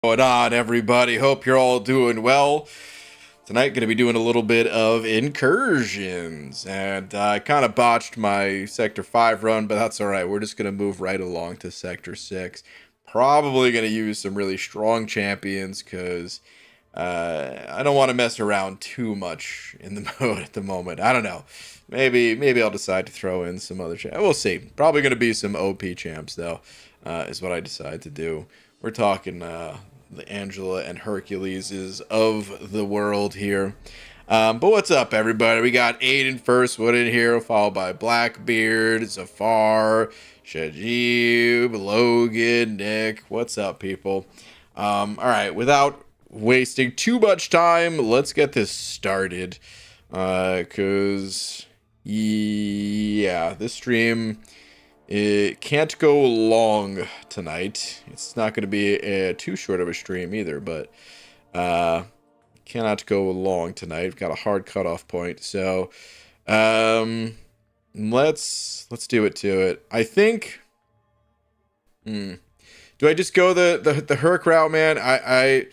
Going on, everybody? Hope you're all doing well. Tonight, going to be doing a little bit of incursions, and I kind of botched my Sector 5 run, but that's all right. We're just going to move right along to Sector 6. Probably going to use some really strong champions because I don't want to mess around too much in the mode at the moment. I don't know. Maybe I'll decide to throw in some other champs. We'll see. Probably going to be some OP champs, though, is what I decide to do. We're talking the Angela and Herculeses of the world here. But what's up, everybody? We got Aiden first one in here, followed by Blackbeard, Zafar, Shajib, Logan, Nick. What's up, people? All right, without wasting too much time, let's get this started. Because, yeah, this stream... It can't go long tonight. It's not going to be too short of a stream either, but cannot go long tonight. We've got a hard cutoff point, so let's do it to it. I think. Do I just go the Herc route, man? I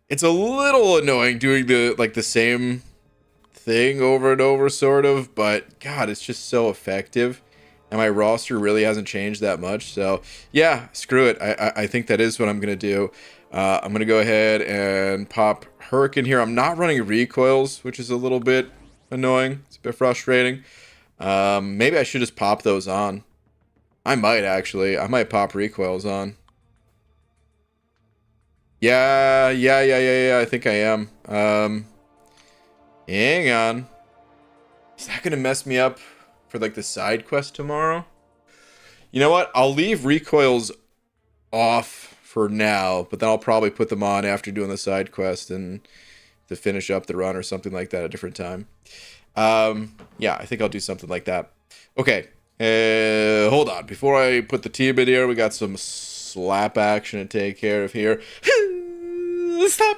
it's a little annoying doing the same thing over and over, sort of, but God, it's just so effective. And my roster really hasn't changed that much. So, yeah, screw it. I think that is what I'm going to do. I'm going to go ahead and pop Herc in here. I'm not running recoils, which is a little bit annoying. It's a bit frustrating. Maybe I should just pop those on. I might, actually. I might pop recoils on. Yeah. I think I am. Hang on. Is that going to mess me up for like the side quest tomorrow? You know what? I'll leave recoils off for now, but then I'll probably put them on after doing the side quest and to finish up the run or something like that at a different time. Yeah, I think I'll do something like that. Okay, hold on. Before I put the team in here, we got some slap action to take care of here. Stop.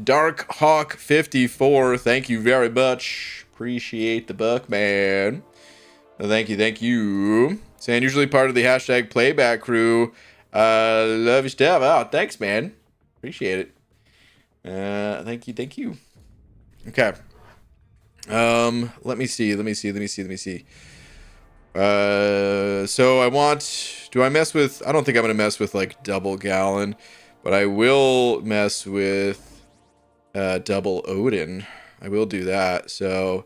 Dark Hawk 54, thank you very much. Appreciate the buck, man. Thank you. Saying usually part of the hashtag playback crew. Love your stuff. Oh, thanks, man. Appreciate it. Thank you. Okay. Let me see. So I want. Do I mess with? I don't think I'm gonna mess with like double Gallon, but I will mess with double Odin. I will do that. So,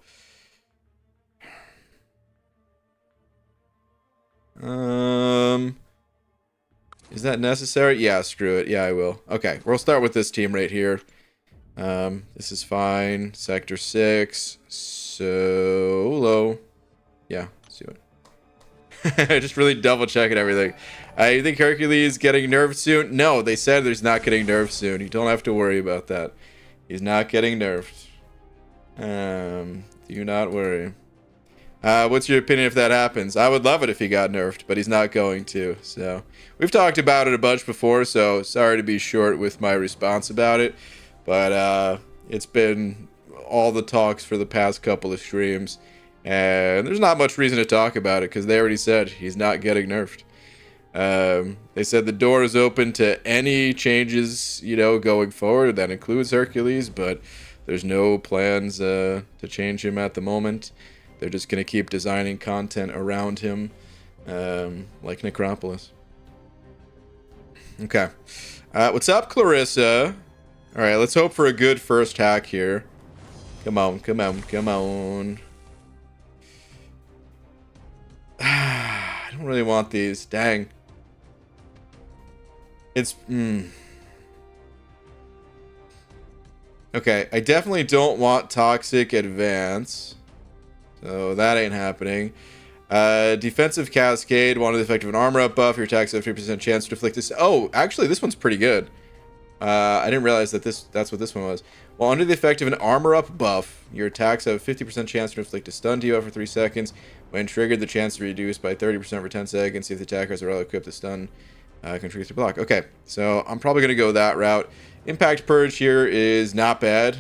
is that necessary? Yeah, screw it. Yeah, I will. Okay, we'll start with this team right here. This is fine. Sector 6, solo. Yeah, let's do it. Just really double checking everything. I think Hercules getting nerfed soon. No, they said there's not getting nerfed soon. You don't have to worry about that. He's not getting nerfed. Do not worry. What's your opinion if that happens? I would love it if he got nerfed, but he's not going to. So we've talked about it a bunch before, so sorry to be short with my response about it. But it's been all the talks for the past couple of streams, and there's not much reason to talk about it because they already said he's not getting nerfed. They said the door is open to any changes, going forward. That includes Hercules, but there's no plans to change him at the moment. They're just going to keep designing content around him, like Necropolis. Okay. What's up, Clarissa? All right, let's hope for a good first hack here. Come on. I don't really want these. Dang. It's... Okay, I definitely don't want Toxic Advance. So that ain't happening. Defensive Cascade. One of the effective an armor up buff. Your attacks have 50% chance to deflect this. Oh, actually, this one's pretty good. I didn't realize that that's what this one was. Well, under the effect of an armor up buff, your attacks have 50% chance to inflict a stun debuff for 3 seconds. When triggered, the chance to reduce by 30% for 10 seconds. See if the attacker has already equipped the stun. Contributes to block. Okay, so I'm probably going to go that route. Impact Purge here is not bad.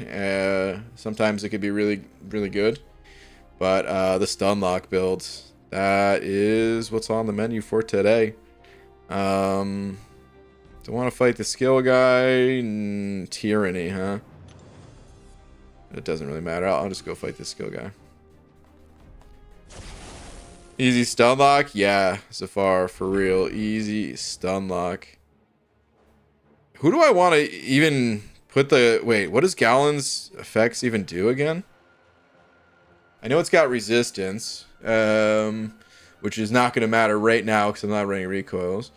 Sometimes it could be really, really good. But the stun lock builds, that is what's on the menu for today. Do I want to fight the skill guy? Tyranny, huh? It doesn't really matter. I'll just go fight the skill guy. Easy stun lock? Yeah, so far, for real. Easy stun lock. Who do I want to even put the... Wait, what does Gallon's effects even do again? I know it's got resistance, which is not going to matter right now because I'm not running recoils.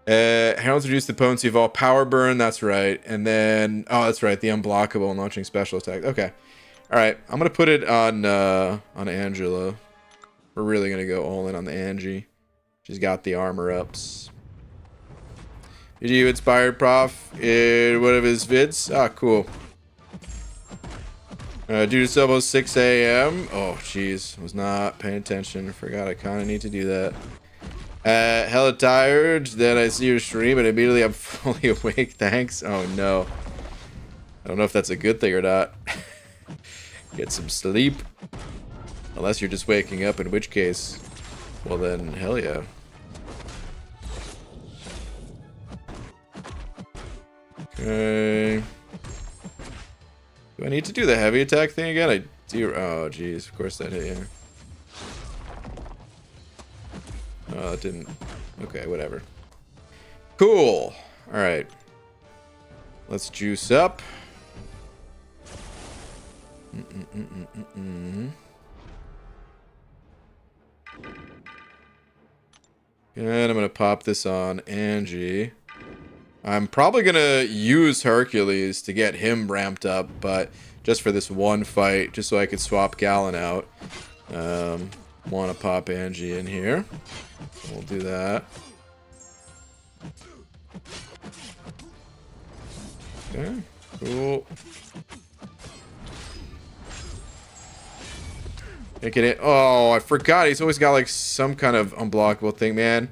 Heralds reduce the potency of all power burn. That's right. And then, oh, that's right, the unblockable and launching special attack. Okay, all right. I'm gonna put it on Angela. We're really gonna go all in on the Angie. She's got the armor ups. Did you inspired Prof in one of his vids? Ah, cool. Due to it's almost 6 a.m. Oh, jeez, was not paying attention. Forgot I kind of need to do that. Hella tired. Then I see your stream and immediately I'm fully awake. Thanks. Oh no. I don't know if that's a good thing or not. Get some sleep. Unless you're just waking up, in which case, well then, hell yeah. Okay. Do I need to do the heavy attack thing again? I do. Oh, jeez. Of course that hit you. Oh, it didn't. Okay, whatever. Cool. All right. Let's juice up. And I'm going to pop this on Angie. I'm probably going to use Hercules to get him ramped up, but just for this one fight, just so I could swap Gallon out. Want to pop Angie in here. We'll do that. Okay, cool. Make it. Oh, I forgot. He's always got like some kind of unblockable thing, man.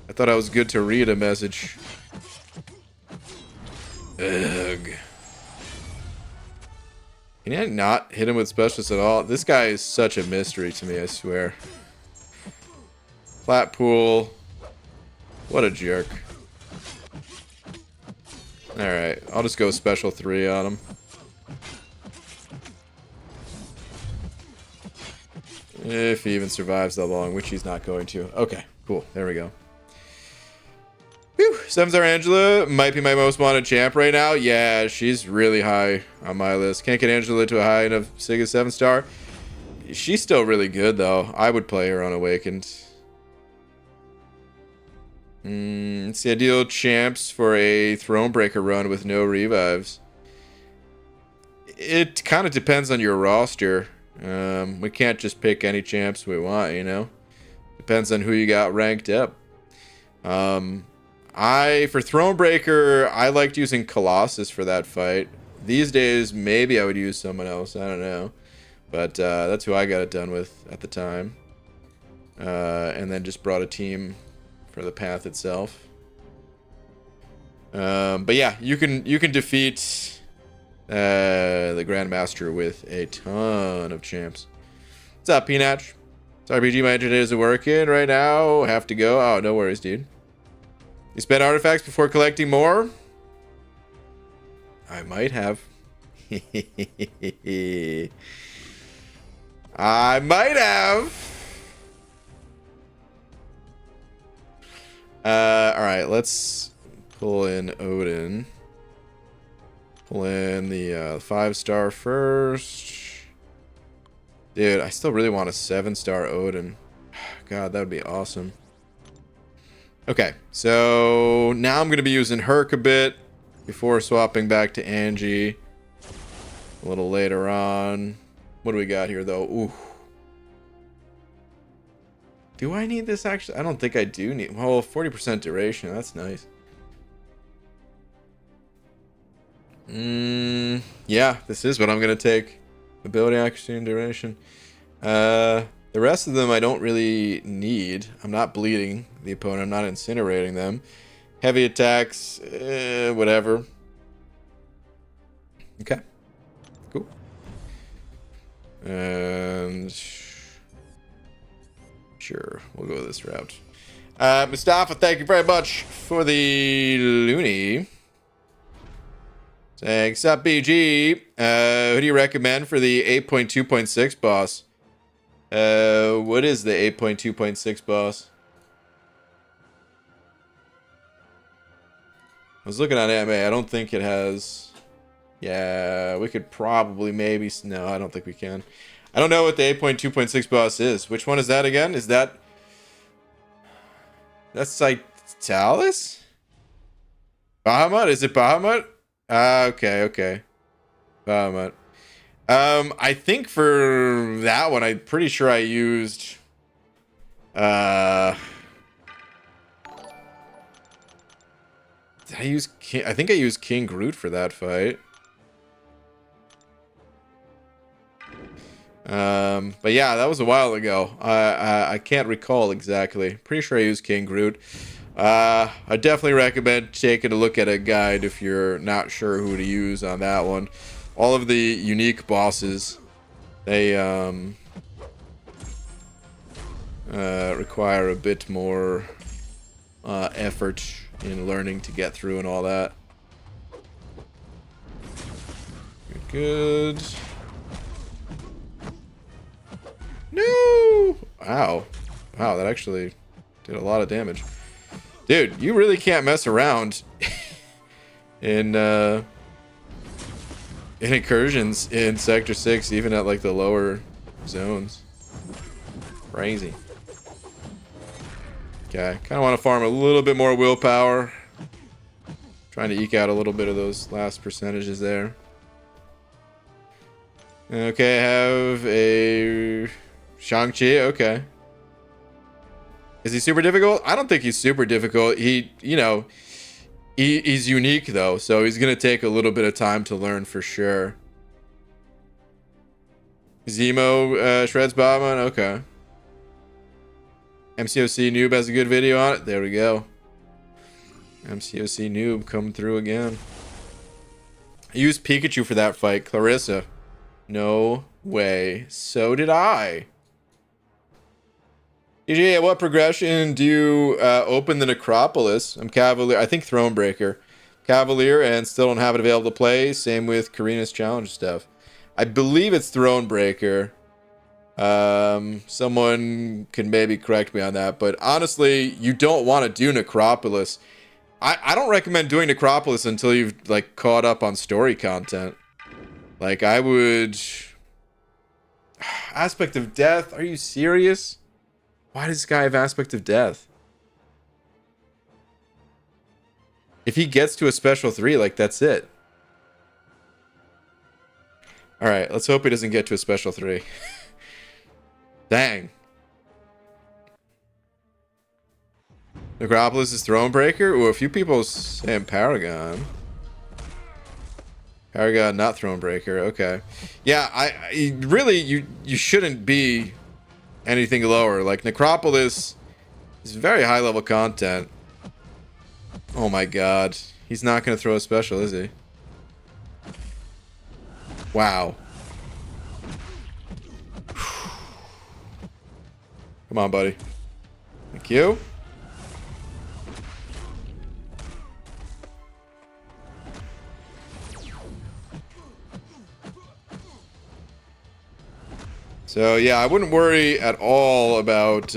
I thought I was good to read a message. Ugh. Can I not hit him with specialists at all? This guy is such a mystery to me, I swear. Flat pool. What a jerk. Alright, I'll just go special 3 on him. If he even survives that long, which he's not going to. Okay, cool. There we go. Whew. 7-star Angela might be my most wanted champ right now. Yeah, she's really high on my list. Can't get Angela to a high enough Siga 7-star. She's still really good, though. I would play her on Awakened. It's the ideal champs for a Thronebreaker run with no revives. It kind of depends on your roster. We can't just pick any champs we want, you know? Depends on who you got ranked up. For Thronebreaker, I liked using Colossus for that fight. These days, maybe I would use someone else. I don't know. But that's who I got it done with at the time. And then just brought a team for the path itself. But yeah, you can defeat the Grandmaster with a ton of champs. What's up, Peanut? Sorry, RPG, my internet isn't working right now. Have to go. Oh, no worries, dude. You spent artifacts before collecting more? I might have. I might have. Alright, let's pull in Odin. Pull in the 5-star first. Dude, I still really want a 7-star Odin. God, that would be awesome. Okay, so now I'm going to be using Herc a bit before swapping back to Angie a little later on. What do we got here, though? Ooh. Do I need this, actually? I don't think I do need... Well, 40% duration. That's nice. Yeah, this is what I'm going to take. Ability, accuracy, and duration. The rest of them I don't really need. I'm not bleeding the opponent. I'm not incinerating them. Heavy attacks, whatever. Okay. Cool. And... Sure, we'll go this route. Mustafa, thank you very much for the loony. Thanks up, BG. Who do you recommend for the 8.2.6 boss? What is the 8.2.6 boss? I was looking on anime. I don't think it has. Yeah, we could probably maybe. No, I don't think we can. I don't know what the 8.2.6 boss is. Which one is that again? Is that. That's Citalis? Bahamut? Is it Bahamut? Okay. Bahamut. I think for that one, I'm pretty sure I used. Did I use King? I think I used King Groot for that fight. But yeah, that was a while ago. I can't recall exactly. Pretty sure I used King Groot. I definitely recommend taking a look at a guide if you're not sure who to use on that one. All of the unique bosses, they require a bit more effort in learning to get through and all that. Good. No! Wow. Wow, that actually did a lot of damage. Dude, you really can't mess around in incursions in Sector 6, even at like the lower zones. Crazy. Okay, kind of want to farm a little bit more willpower. Trying to eke out a little bit of those last percentages there. Okay, I have a Shang-Chi, okay. Is he super difficult? I don't think he's super difficult. He, you know, he's unique though, so he's gonna take a little bit of time to learn for sure. Zemo shreds Batman, okay. MCOC Noob has a good video on it. There we go. MCOC Noob coming through again. I used Pikachu for that fight. Clarissa. No way. So did I. DJ, at what progression do you open the Necropolis? I'm Cavalier. I think Thronebreaker. Cavalier and still don't have it available to play. Same with Karina's challenge stuff. I believe it's Thronebreaker. Someone can maybe correct me on that, but honestly, you don't want to do Necropolis. I don't recommend doing Necropolis until you've like caught up on story content. Like I would. Aspect of Death? Are you serious? Why does this guy have Aspect of Death? If he gets to a special 3, like that's it. Alright, let's hope he doesn't get to a special 3. Dang. Necropolis is Thronebreaker? Ooh, a few people saying Paragon. Paragon, not Thronebreaker. Okay. Yeah, I really, you shouldn't be anything lower. Like, Necropolis is very high level content. Oh my god. He's not going to throw a special, is he? Wow. Come on, buddy. Thank you. So yeah, I wouldn't worry at all about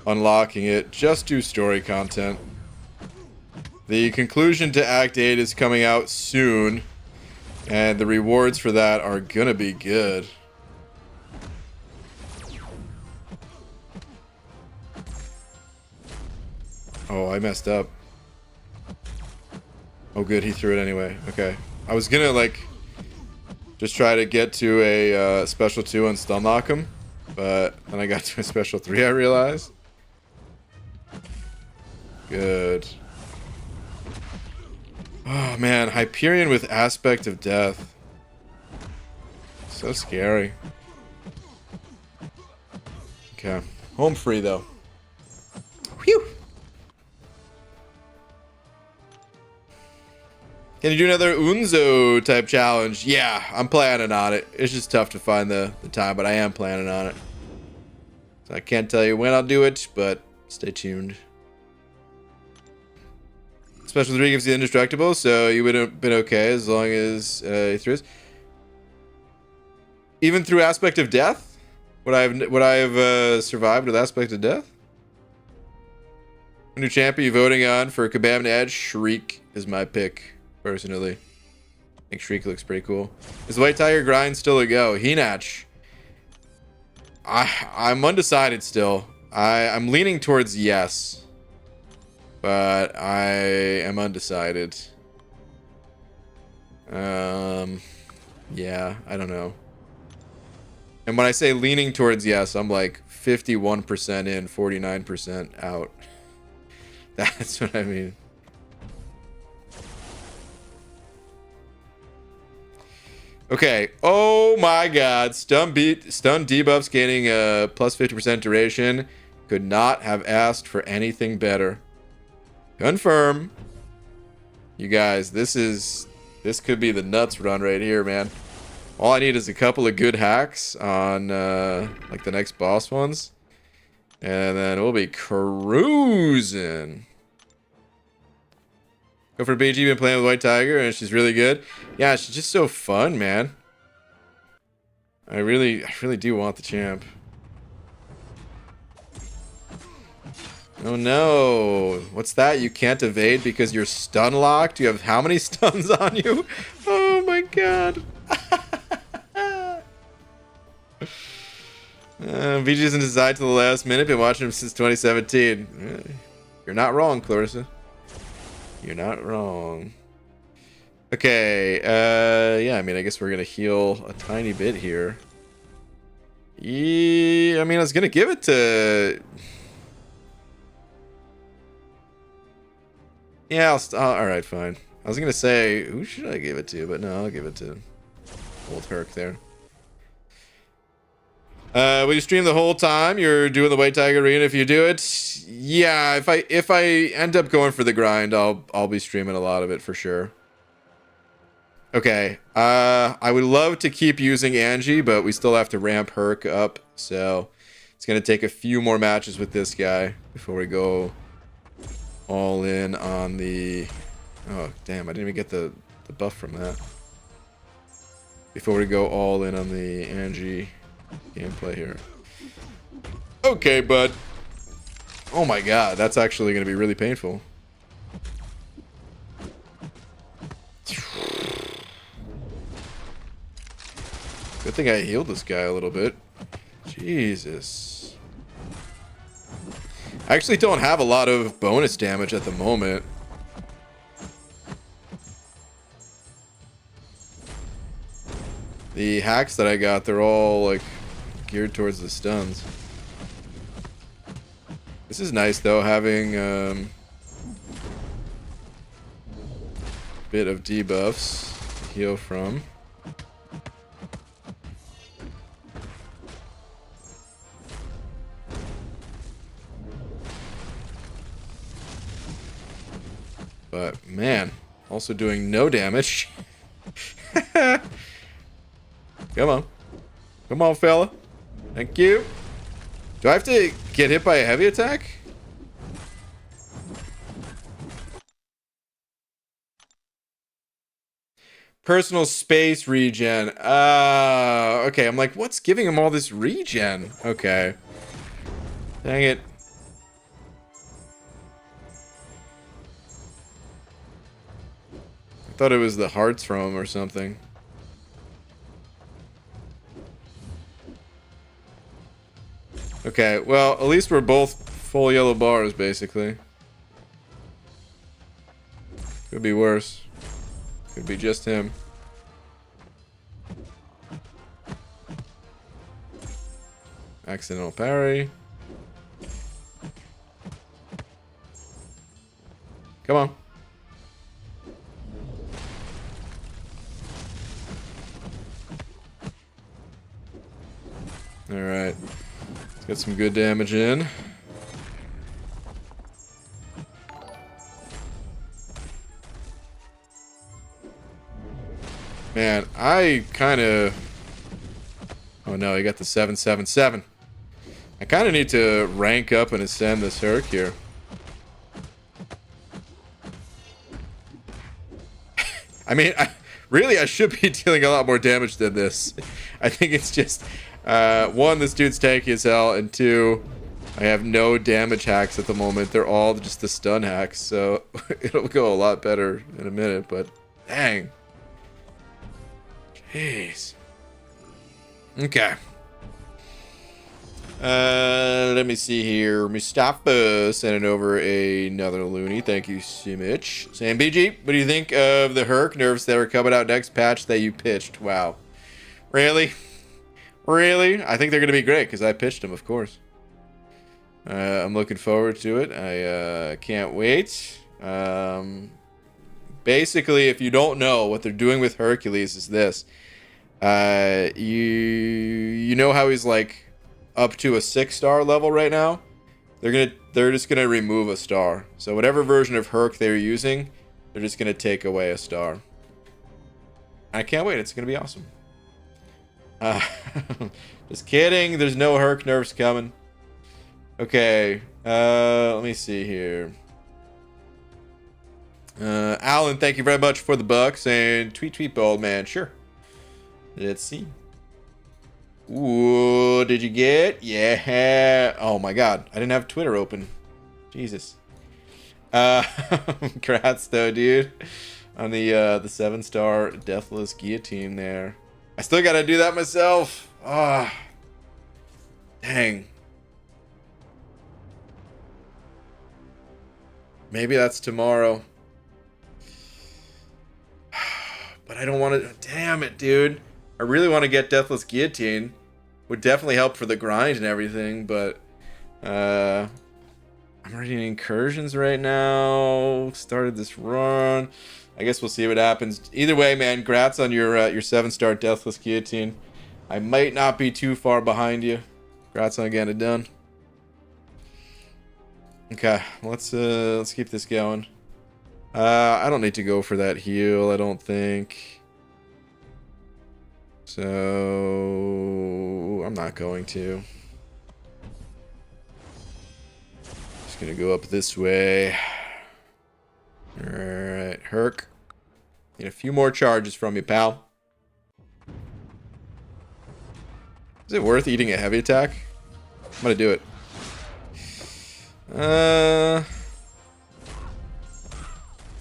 unlocking it. Just do story content. The conclusion to Act 8 is coming out soon, and the rewards for that are gonna be good. Oh, I messed up. Oh good, he threw it anyway. Okay. I was gonna like just try to get to a special 2 and stun lock him, but then I got to a special 3, I realized. Good. Oh man, Hyperion with Aspect of Death. So scary. Okay. Home free though. Whew. Can you do another Unzo type challenge? Yeah, I'm planning on it. It's just tough to find the time, but I am planning on it. So I can't tell you when I'll do it, but Stay tuned. Special 3 gives you indestructible, so you would have been okay as long as he threw. Even through aspect of death, would I have survived with aspect of death? New champion you voting on for Kabam to Edge? Shriek is my pick, personally. I think Shriek looks pretty cool. Is the White Tiger grind still a go? Hinach. I'm undecided still. I'm leaning towards yes. But I am undecided. Yeah, I don't know. And when I say leaning towards yes, I'm like 51% in, 49% out. That's what I mean. Okay. Oh my god. Stun debuffs gaining a plus 50% duration. Could not have asked for anything better. Confirm. You guys, this could be the nuts run right here, man. All I need is a couple of good hacks on like the next boss ones. And then we'll be cruising. Go for BG, been playing with White Tiger and she's really good. Yeah, she's just so fun, man. I really do want the champ. Oh no. What's that? You can't evade because you're stun locked? You have how many stuns on you? Oh my god. VG doesn't decide till the last minute. Been watching him since 2017. You're not wrong, Clarissa. You're not wrong. Okay. Yeah, I mean, I guess we're going to heal a tiny bit here. Yeah, I mean, I was going to give it to... Yeah, alright, fine. I was going to say, who should I give it to? But no, I'll give it to old Herc there. Will you stream the whole time? You're doing the White Tiger Arena if you do it? Yeah, if I end up going for the grind, I'll be streaming a lot of it for sure. Okay. I would love to keep using Angie, but we still have to ramp Herc up, so it's gonna take a few more matches with this guy before we go all in on the... Oh, damn, I didn't even get the buff from that. Before we go all in on the Angie gameplay here. Okay, bud. Oh my god, that's actually going to be really painful. Good thing I healed this guy a little bit. Jesus. I actually don't have a lot of bonus damage at the moment. The hacks that I got, they're all like geared towards the stuns. This is nice though, having a bit of debuffs to heal from. But man, also doing no damage. Come on. Come on, fella. Thank you. Do I have to get hit by a heavy attack? Personal space regen. Okay, I'm like, what's giving him all this regen? Okay. Dang it. I thought it was the hearts from him or something. Okay, well, at least we're both full yellow bars, basically. Could be worse. Could be just him. Accidental parry. Come on. Alright. Let's get some good damage in. Man, I kind of... Oh no, he got the 777. I I kind of need to rank up and ascend this Herc here. I mean, really, I should be dealing a lot more damage than this. I think it's just, one, this dude's tanky as hell, and two, I have no damage hacks at the moment. They're all just the stun hacks, so it'll go a lot better in a minute, but dang. Jeez. Okay. Let me see here. Mustafa sending over another loony. Thank you so much. Sam BG, what do you think of the Herc nerfs that are coming out next patch that you pitched? Wow. Really? Really? I think they're going to be great because I pitched them, of course. I'm looking forward to it. I can't wait. Basically, if you don't know, what they're doing with Hercules is this. You know how he's like up to a 6-star level right now? They're just gonna remove a star. So whatever version of Herc they're using, they're just gonna take away a star. I can't wait. It's gonna be awesome. Just kidding. There's no Herc nerfs coming. Okay. Let me see here. Alan, thank you very much for the bucks. And tweet bold man. Sure. Let's see. Ooh, did you get? Yeah. Oh my god. I didn't have Twitter open. Jesus. Congrats though, dude. On the 7-star Deathless Guillotine there. I still gotta do that myself. Ah. Dang. Maybe that's tomorrow. But I don't want to. Damn it, dude. I really want to get Deathless Guillotine. Would definitely help for the grind and everything, but I'm reading Incursions right now. Started this run. I guess we'll see what happens. Either way, man, congrats on your 7-star Deathless Guillotine. I might not be too far behind you. Congrats on getting it done. Okay, let's keep this going. I don't need to go for that heal, I don't think. So I'm not going to. Just gonna go up this way. Alright, Herc. Need a few more charges from you, pal. Is it worth eating a heavy attack? I'm gonna do it.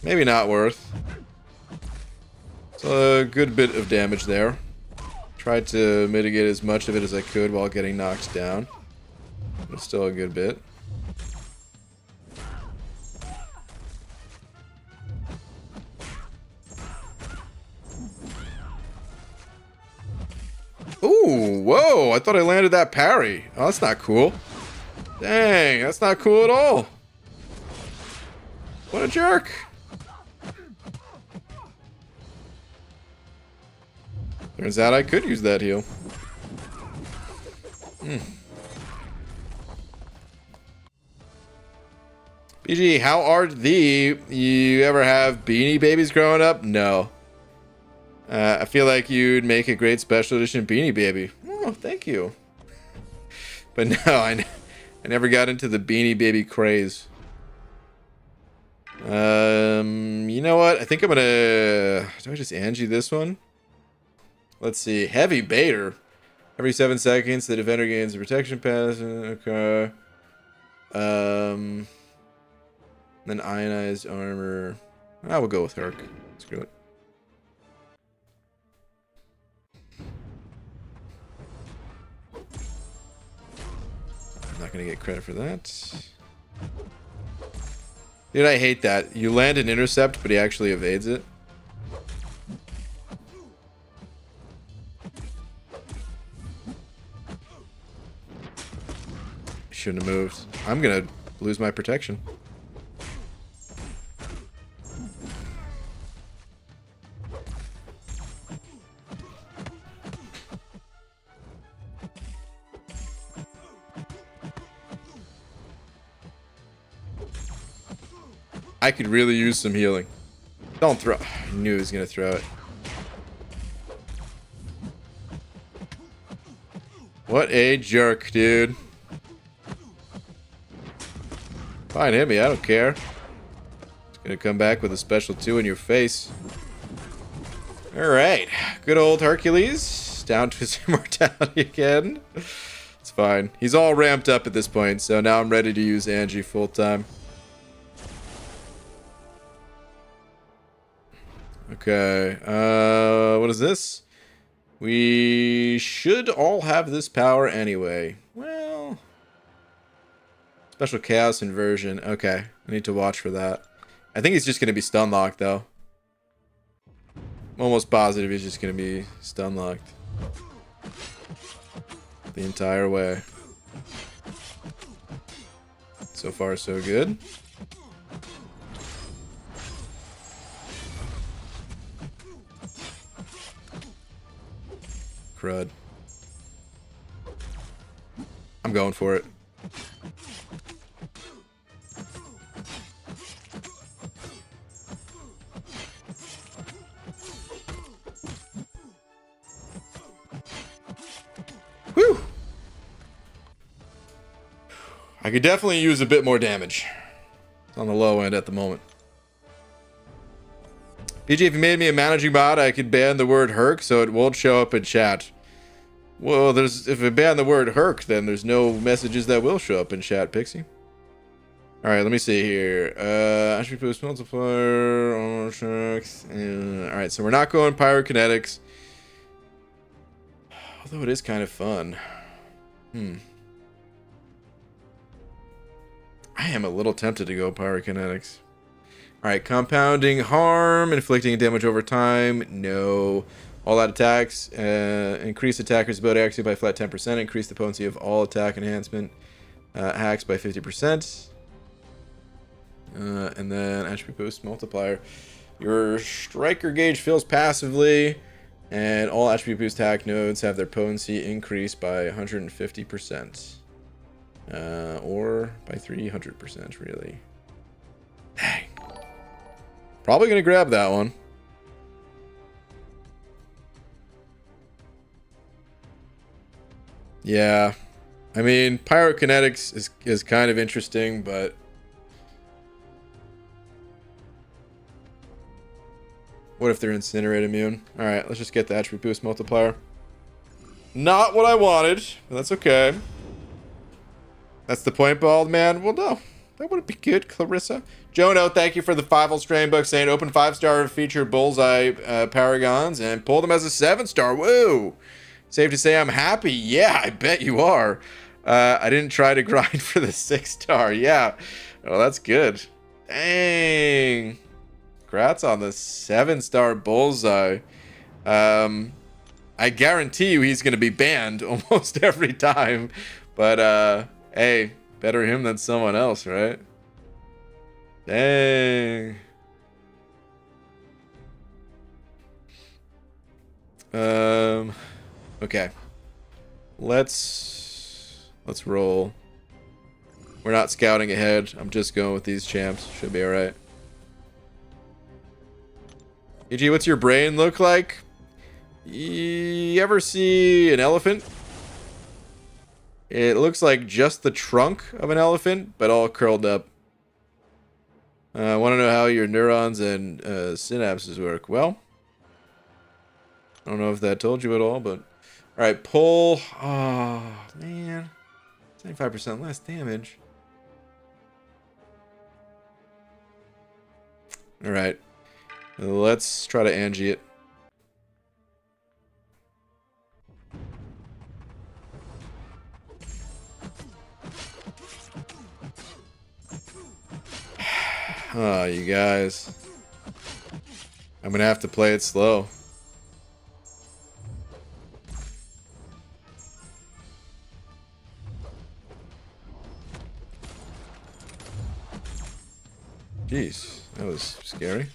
Maybe not worth. It's a good bit of damage there. Tried to mitigate as much of it as I could while getting knocked down. But still a good bit. Ooh, whoa, I thought I landed that parry. Oh, that's not cool. Dang, that's not cool at all. What a jerk. Turns out I could use that heal. BG, how are thee? You ever have Beanie Babies growing up? No. I feel like you'd make a great special edition Beanie Baby. Oh, thank you. But no, I never got into the Beanie Baby craze. You know what? I think I'm gonna... Do I just Angie this one? Let's see. Heavy Baiter. Every 7 seconds, the defender gains a protection pass. Okay. Then ionized armor. I will go with Herc. Screw it. I'm not gonna get credit for that. Dude, I hate that. You land an intercept, but he actually evades it. Shouldn't have moved. I'm gonna lose my protection. I could really use some healing. Don't throw. I knew he was gonna throw it. What a jerk, dude. Fine, hit me. I don't care. It's gonna come back with a special 2 in your face. Alright. Good old Hercules. Down to his immortality again. It's fine. He's all ramped up at this point, so now I'm ready to use Angie full time. Okay. What is this? We should all have this power anyway. Well... Special Chaos Inversion. Okay. I need to watch for that. I think he's just going to be stun locked, though. I'm almost positive he's just going to be stun locked. The entire way. So far, so good. Crud. I'm going for it. Whew! I could definitely use a bit more damage. It's on the low end at the moment. PG, if you made me a managing bot, I could ban the word Herc so it won't show up in chat. Well, if I ban the word Herc, then there's no messages that will show up in chat, Pixie. Alright, let me see here. Attribute boost multiplier. Alright, so we're not going pyrokinetics. Although it is kind of fun. I am a little tempted to go pyrokinetics. Alright, compounding harm, inflicting damage over time. No. All out attacks. Increase attacker's ability accuracy by flat 10%. Increase the potency of all attack enhancement hacks by 50%. And then attribute boost multiplier. Your striker gauge fills passively. And all attribute boost hack nodes have their potency increased by 150%. Or by 300%, really. Dang. Probably going to grab that one. Yeah. I mean, pyrokinetics is kind of interesting, but... What if they're incinerate immune? Alright, let's just get the attribute boost multiplier. Not what I wanted, but that's okay. That's the point, bald man? Well, no. That wouldn't be good, Clarissa. Jono, thank you for the 5 strain book saying open 5-star feature bullseye paragons and pull them as a 7-star. Woo! Safe to say I'm happy. Yeah, I bet you are. I didn't try to grind for the 6-star. Yeah. Oh, that's good. Dang. Congrats on the 7-star bullseye. I guarantee you he's going to be banned almost every time. But, hey, better him than someone else, right? Dang. Okay. Let's roll. We're not scouting ahead. I'm just going with these champs. Should be alright. EG, what's your brain look like? You ever see an elephant? It looks like just the trunk of an elephant, but all curled up. I want to know how your neurons and synapses work. Well, I don't know if that told you at all, but... Alright, pull. Oh, man. 75% less damage. Alright. Let's try to Angie it. Oh, you guys. I'm gonna have to play it slow. Jeez, that was scary.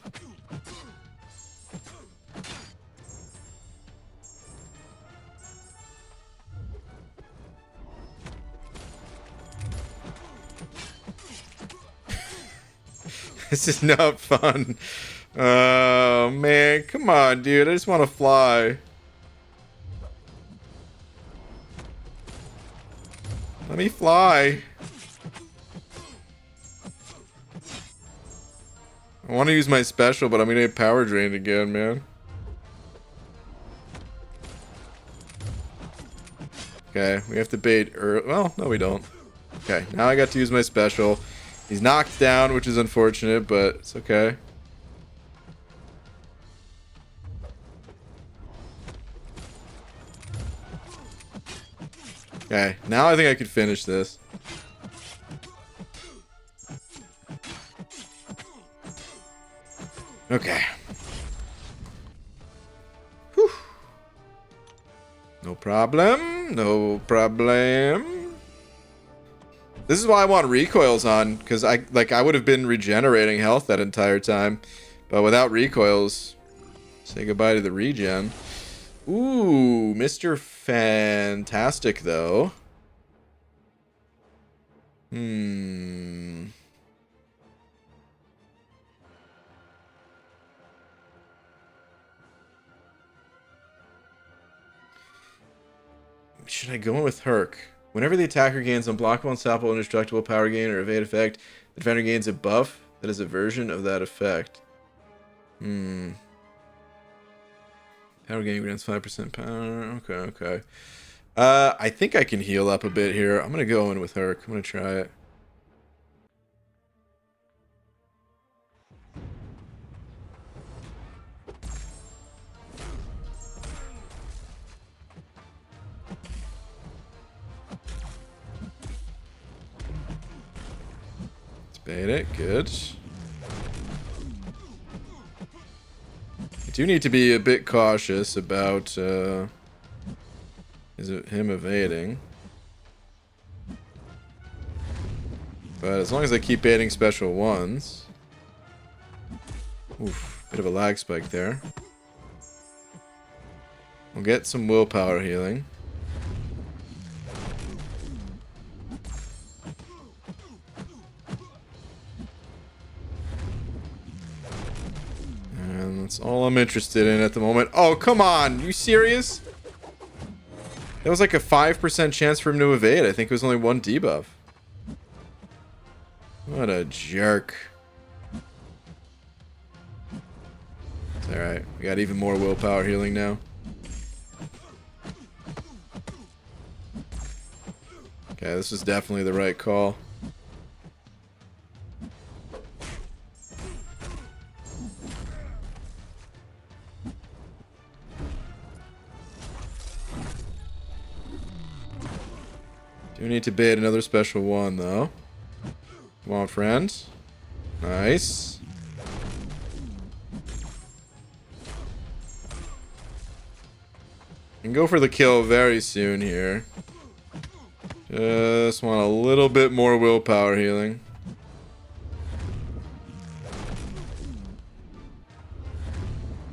This is not fun. Oh, man. Come on, dude. I just want to fly. Let me fly. I want to use my special, but I'm gonna get power drained again, man. Okay, we have to bait well, no we don't. Okay, now I got to use my special. He's knocked down, which is unfortunate, but it's okay. Okay, now I think I could finish this. Okay. Whew. No problem. No problem. This is why I want recoils on, because I would have been regenerating health that entire time. But without recoils, say goodbye to the regen. Ooh, Mr. Fantastic, though. Should I go in with Herc? Whenever the attacker gains unblockable, unstoppable, indestructible power gain or evade effect, the defender gains a buff that is a version of that effect. Power gain grants 5% power. Okay. I think I can heal up a bit here. I'm gonna go in with Herc. I'm gonna try it. Bait it, good. I do need to be a bit cautious about him evading. But as long as I keep baiting special ones. Oof, bit of a lag spike there. We'll get some willpower healing. That's all I'm interested in at the moment. Oh, come on. You serious? That was like a 5% chance for him to evade. I think it was only one debuff. What a jerk. It's alright. We got even more willpower healing now. Okay, this is definitely the right call. Do need to bait another special one, though. Come on, friends. Nice. And go for the kill very soon here. Just want a little bit more willpower healing.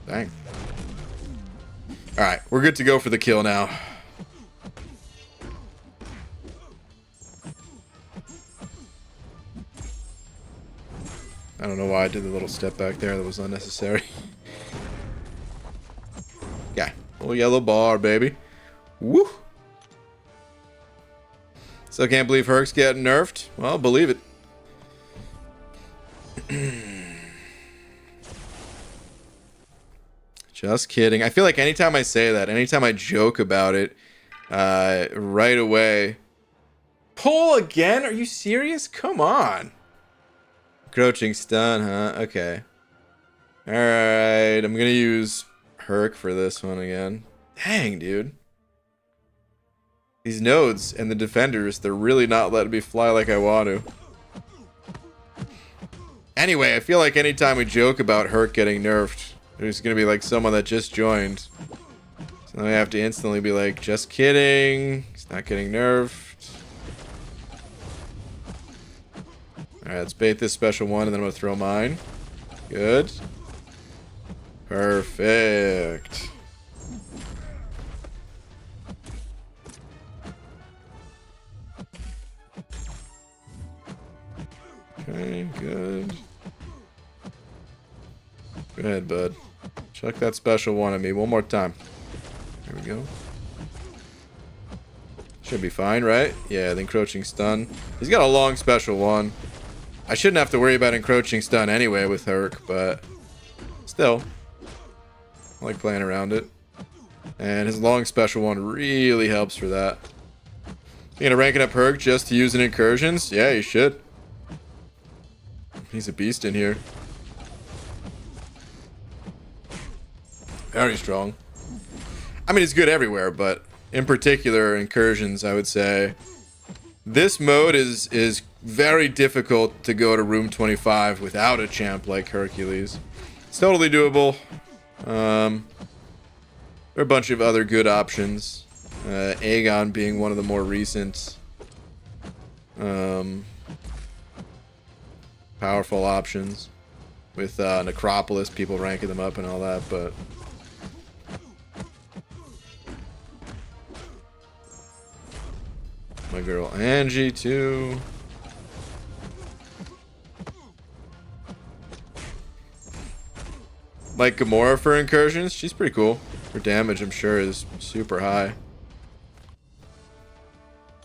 Dang. Alright, we're good to go for the kill now. I don't know why I did the little step back there. That was unnecessary. Yeah. Little yellow bar, baby. Woo! Still can't believe Herc's getting nerfed. Well, believe it. Just kidding. I feel like anytime I say that, anytime I joke about it, right away. Pull again? Are you serious? Come on. Crouching stun, huh? Okay. Alright, I'm gonna use Herc for this one again. Dang, dude. These nodes and the defenders, they're really not letting me fly like I want to. Anyway, I feel like anytime we joke about Herc getting nerfed, there's gonna be like someone that just joined. So then I have to instantly be like, just kidding. He's not getting nerfed. Alright, let's bait this special one and then I'm gonna throw mine. Good. Perfect. Okay, good. Go ahead, bud. Chuck that special one at me one more time. There we go. Should be fine, right? Yeah, the encroaching stun. He's got a long special one. I shouldn't have to worry about encroaching stun anyway with Herc, but still, I like playing around it. And his long special one really helps for that. You gonna rank it up Herc just to use in incursions? Yeah, you should. He's a beast in here. Very strong. I mean, he's good everywhere, but in particular, incursions, I would say. This mode is very difficult to go to room 25 without a champ like Hercules. It's totally doable. There are a bunch of other good options. Aegon being one of the more recent powerful options. With Necropolis, people ranking them up and all that, but... My girl Angie, too. Like Gamora for incursions, she's pretty cool. Her damage, I'm sure, is super high.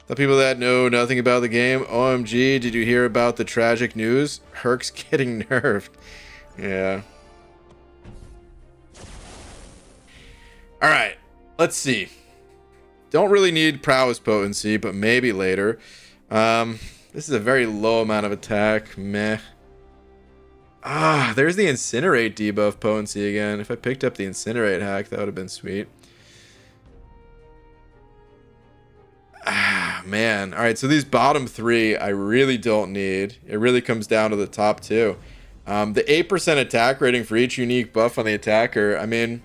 The people that know nothing about the game, OMG, did you hear about the tragic news? Herc's getting nerfed. Yeah. Alright, let's see. Don't really need prowess potency, but maybe later. This is a very low amount of attack. Meh. Ah, there's the Incinerate debuff potency again. If I picked up the Incinerate hack, that would have been sweet. Ah, man. Alright, so these bottom three, I really don't need. It really comes down to the top two. The 8% attack rating for each unique buff on the attacker, I mean...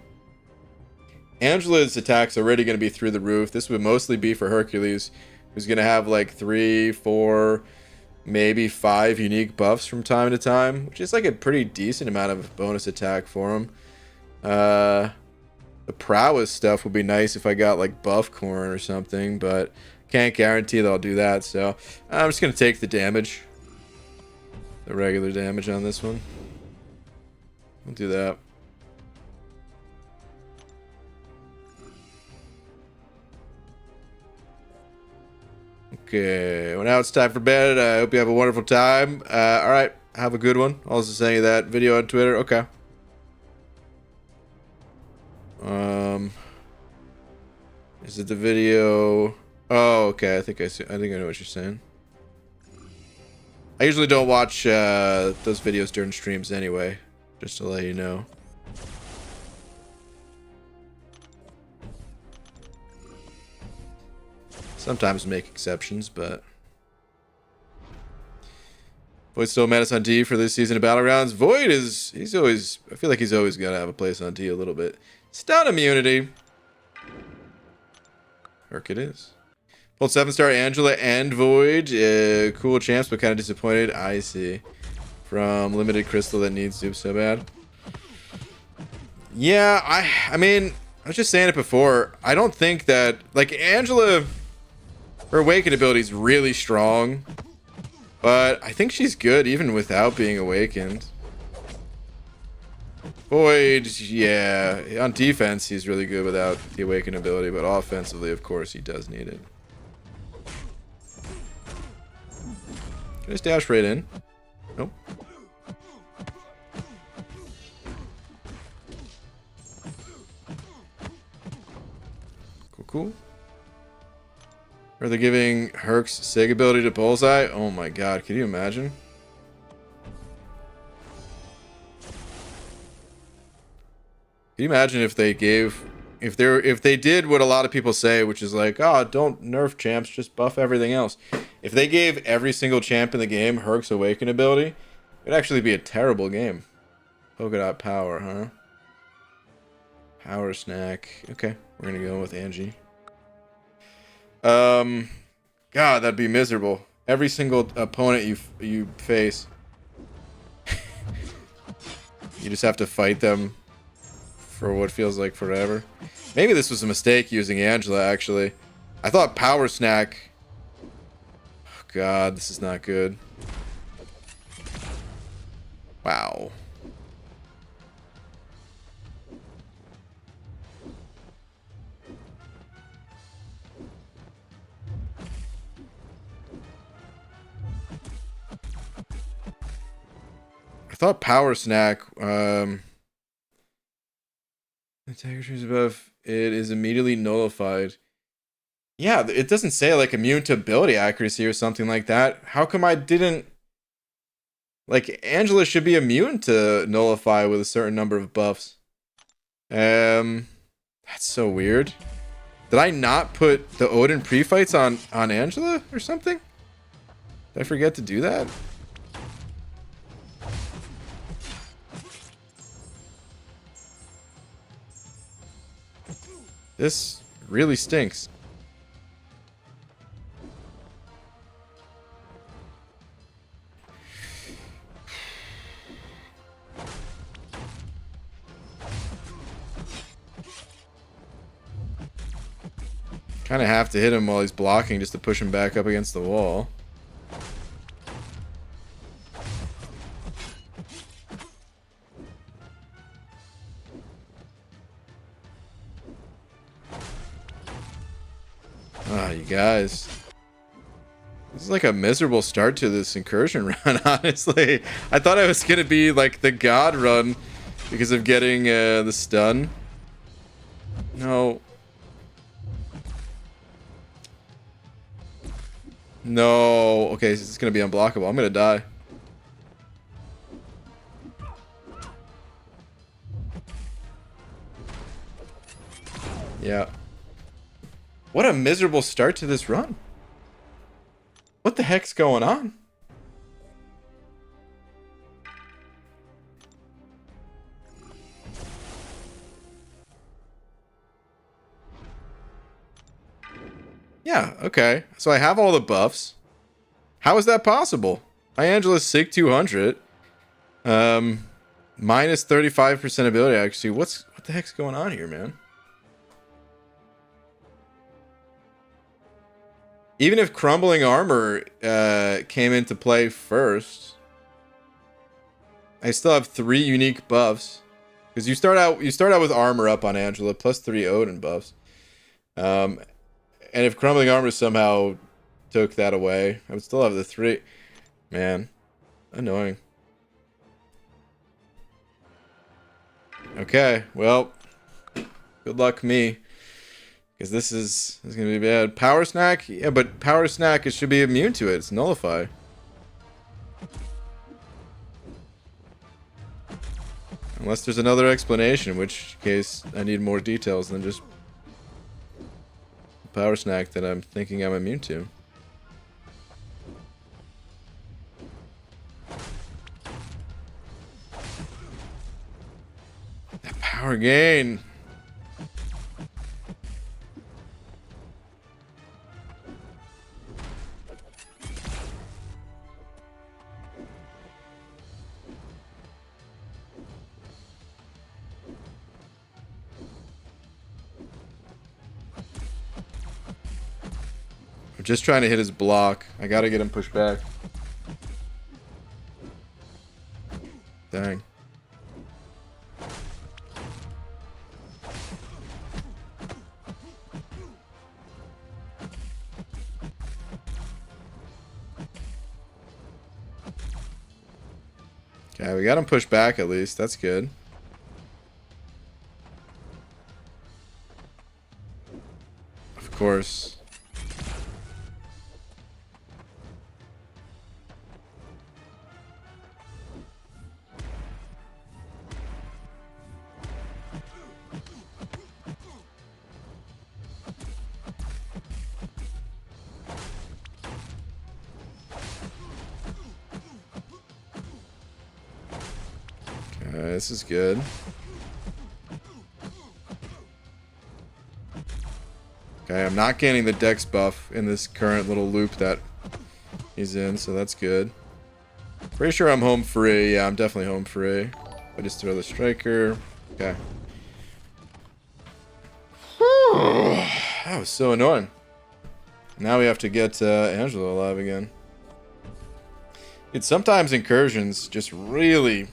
Angela's attack's already going to be through the roof. This would mostly be for Hercules, who's going to have like 3, 4, maybe 5 unique buffs from time to time, which is like a pretty decent amount of bonus attack for him. The prowess stuff would be nice if I got like buff corn or something, but can't guarantee that I'll do that, so I'm just going to take the damage. The regular damage on this one. I'll do that. Okay, well now it's time for bed. I hope you have a wonderful time. Alright, have a good one. I'll also send you that video on Twitter. Okay. Is it the video? Oh, okay. I think I know what you're saying. I usually don't watch those videos during streams anyway, just to let you know. Sometimes make exceptions, but... Void's still Menace on D for this season of Battlegrounds. Void is... I feel like he's always got to have a place on D a little bit. Stun immunity. Herc it is. Pulled 7-star Angela and Void. Cool champs, but kind of disappointed. I see. From Limited Crystal that needs soup so bad. Yeah, I mean... I was just saying it before. I don't think that... Like, Angela... Her awakened ability is really strong, but I think she's good even without being awakened. Void, yeah, on defense he's really good without the awakened ability, but offensively, of course, he does need it. Can I just dash right in? Nope. Cool. Are they giving Herc's Sig ability to Bullseye? Oh my god, can you imagine? Can you imagine if they gave... If they did what a lot of people say, which is like, oh, don't nerf champs, just buff everything else. If they gave every single champ in the game Herc's Awaken ability, it'd actually be a terrible game. Polka Dot Power, huh? Power Snack. Okay, we're gonna go with Angie. God, that'd be miserable. Every single opponent you face, you just have to fight them for what feels like forever. Maybe this was a mistake using Angela, actually. I thought Power Snack... Oh god, this is not good. Wow. thought power snack. Attacker is above. It is immediately nullified. Yeah, it doesn't say like immune to ability accuracy or something like that. How come I didn't? Like Angela should be immune to nullify with a certain number of buffs. That's so weird. Did I not put the Odin pre-fights on Angela or something? Did I forget to do that? This really stinks. Kind of have to hit him while he's blocking just to push him back up against the wall. Ah, you guys. This is like a miserable start to this incursion run, honestly. I thought it was going to be like the god run because of getting the stun. No. No. Okay, this is going to be unblockable. I'm going to die. Yeah. What a miserable start to this run. What the heck's going on? Yeah, okay. So I have all the buffs. How is that possible? My Angela's Sig 200. Minus 35% ability accuracy. What the heck's going on here, man? Even if crumbling armor came into play first, I still have 3 unique buffs. Because you start out with armor up on Angela, plus 3 Odin buffs. And if crumbling armor somehow took that away, I would still have the 3. Man, annoying. Okay, well, good luck me. Because this is going to be bad. Power snack? Yeah, but power snack, it should be immune to it. It's nullify. Unless there's another explanation, in which case I need more details than just power snack that I'm thinking I'm immune to. That power gain. Just trying to hit his block. I gotta get him pushed back. Dang. Okay, we got him pushed back at least. That's good. Of course. This is good. Okay, I'm not gaining the dex buff in this current little loop that he's in, so that's good. Pretty sure I'm home free. Yeah, I'm definitely home free. I just throw the striker. Okay. That was so annoying. Now we have to get Angela alive again. It's sometimes incursions just really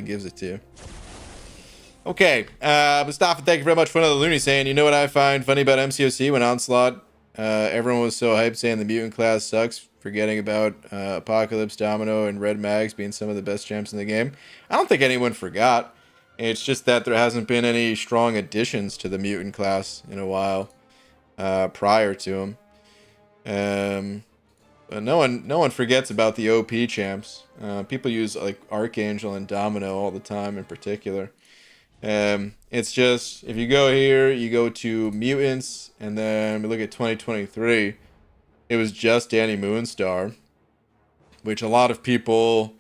gives it to you. Okay, Mustafa, thank you very much for another Looney saying, you know what I find funny about MCOC when Onslaught Everyone was so hyped saying the mutant class sucks, forgetting about Apocalypse, Domino, and Red Mags being some of the best champs in the game. I don't think anyone forgot. It's just that there hasn't been any strong additions to the mutant class in a while prior to him. But no one forgets about the OP champs. People use like Archangel and Domino all the time in particular. It's just, if you go here, you go to mutants, and then we look at 2023, it was just Danny Moonstar, which a lot of people,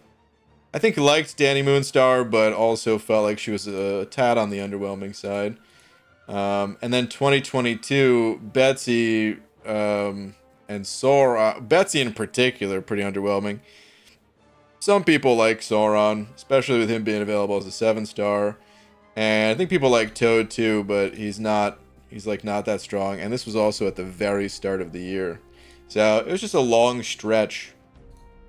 I think, liked Danny Moonstar, but also felt like she was a tad on the underwhelming side. And then 2022, Betsy and Sora, Betsy in particular, pretty underwhelming. Some people like Sauron, especially with him being available as a 7-star. And I think people like Toad too, but he's like not that strong. And this was also at the very start of the year. So it was just a long stretch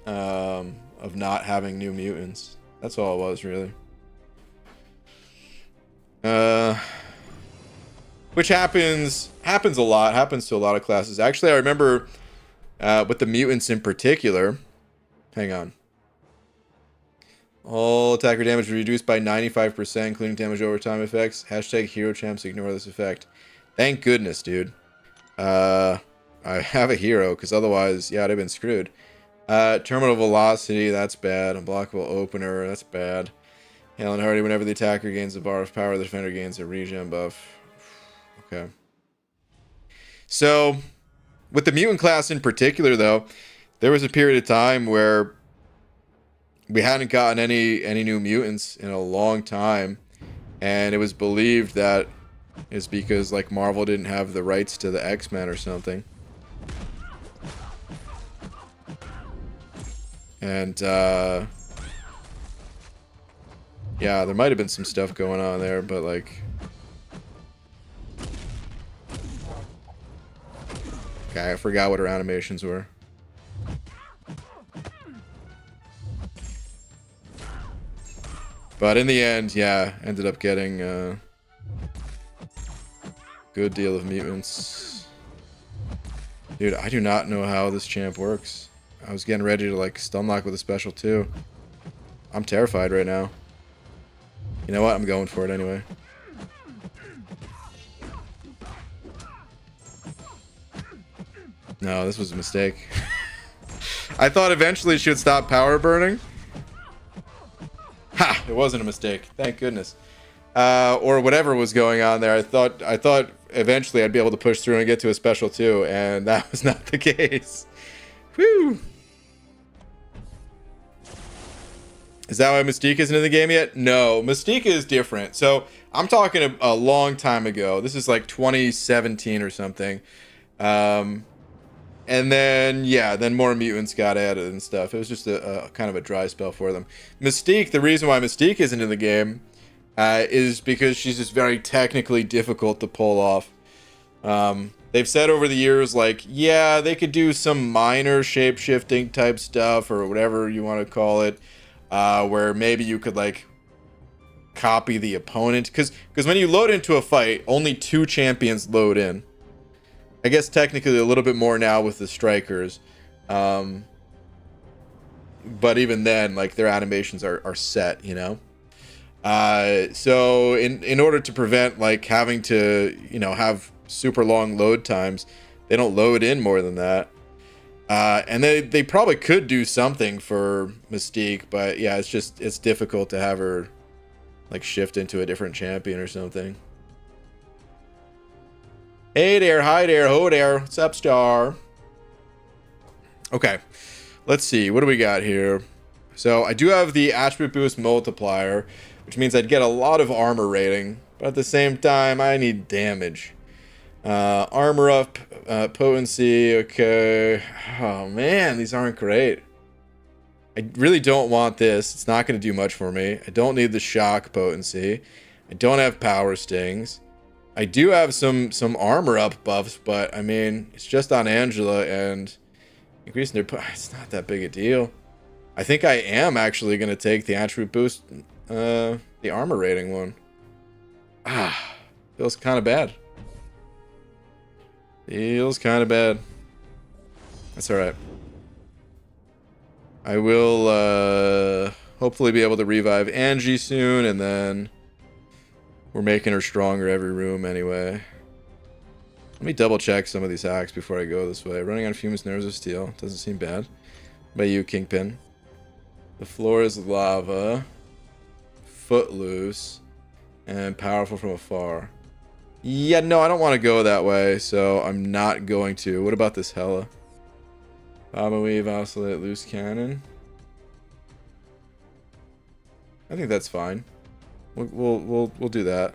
of not having new mutants. That's all it was, really. Which happens a lot, happens to a lot of classes. Actually, I remember with the mutants in particular. Hang on. All attacker damage reduced by 95%, including damage overtime effects. Hashtag hero champs ignore this effect. Thank goodness, dude. I have a hero, because otherwise, yeah, I'd have been screwed. Terminal velocity, that's bad. Unblockable opener, that's bad. Hail and Hardy, whenever the attacker gains a bar of power, the defender gains a regen buff. Okay. So, with the mutant class in particular, though, there was a period of time where we hadn't gotten any new mutants in a long time, and it was believed that it's because like Marvel didn't have the rights to the X-Men or something. And yeah, there might have been some stuff going on there, but like, okay, I forgot what her animations were. But in the end, yeah, ended up getting a good deal of mutants. Dude, I do not know how this champ works. I was getting ready to like stun lock with a special too. I'm terrified right now. You know what? I'm going for it anyway. No, this was a mistake. I thought eventually she would stop power burning. Ha! It wasn't a mistake. Thank goodness. Or whatever was going on there. I thought eventually I'd be able to push through and get to a special too, and that was not the case. Whew. Is that why Mystique isn't in the game yet? No, Mystique is different. So I'm talking a long time ago. This is like 2017 or something. And then, yeah, then more mutants got added and stuff. It was just a kind of a dry spell for them. Mystique, the reason why Mystique isn't in the game is because she's just very technically difficult to pull off. They've said over the years, like, yeah, they could do some minor shape-shifting type stuff or whatever you want to call it, where maybe you could, like, copy the opponent. Because when you load into a fight, only 2 champions load in. I guess technically a little bit more now with the strikers. But even then, like, their animations are set, you know? So in order to prevent, like, having to, you know, have super long load times, they don't load in more than that. And they probably could do something for Mystique, but yeah, it's difficult to have her, like, shift into a different champion or something. Hey there, hi there, ho there, what's up, star? Okay, let's see, what do we got here? So I do have the attribute boost multiplier, which means I'd get a lot of armor rating, but at the same time, I need damage. Armor up, potency, okay. Oh man, these aren't great. I really don't want this, it's not going to do much for me. I don't need the shock potency. I don't have power stings. I do have some armor up buffs, but I mean, it's just on Angela and increasing their it's not that big a deal. I think I am actually going to take the attribute boost, the armor rating one. Feels kind of bad. Feels kind of bad. That's alright. I will hopefully be able to revive Angie soon, and then we're making her stronger every room anyway. Let me double check some of these hacks before I go this way. Running on fumes, nerves of steel. Doesn't seem bad. By you, Kingpin. The floor is lava. Footloose. And powerful from afar. Yeah, no, I don't want to go that way, so I'm not going to. What about this Hella? Bomba Weave, Oscillate, Loose Cannon. I think that's fine. We'll do that.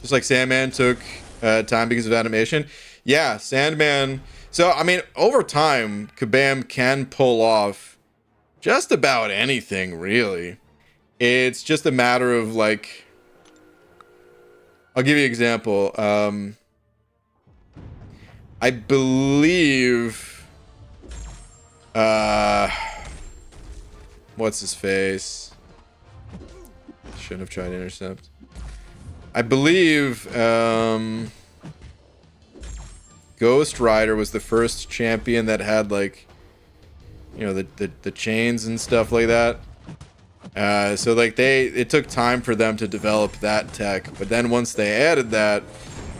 Just like Sandman took time because of animation. Yeah, Sandman. So, I mean, over time, Kabam can pull off just about anything, really. It's just a matter of, like... I'll give you an example. I believe... what's his face? Shouldn't have tried to intercept. I believe Ghost Rider was the first champion that had, like, you know, the chains and stuff like that. So like it took time for them to develop that tech, but then once they added that,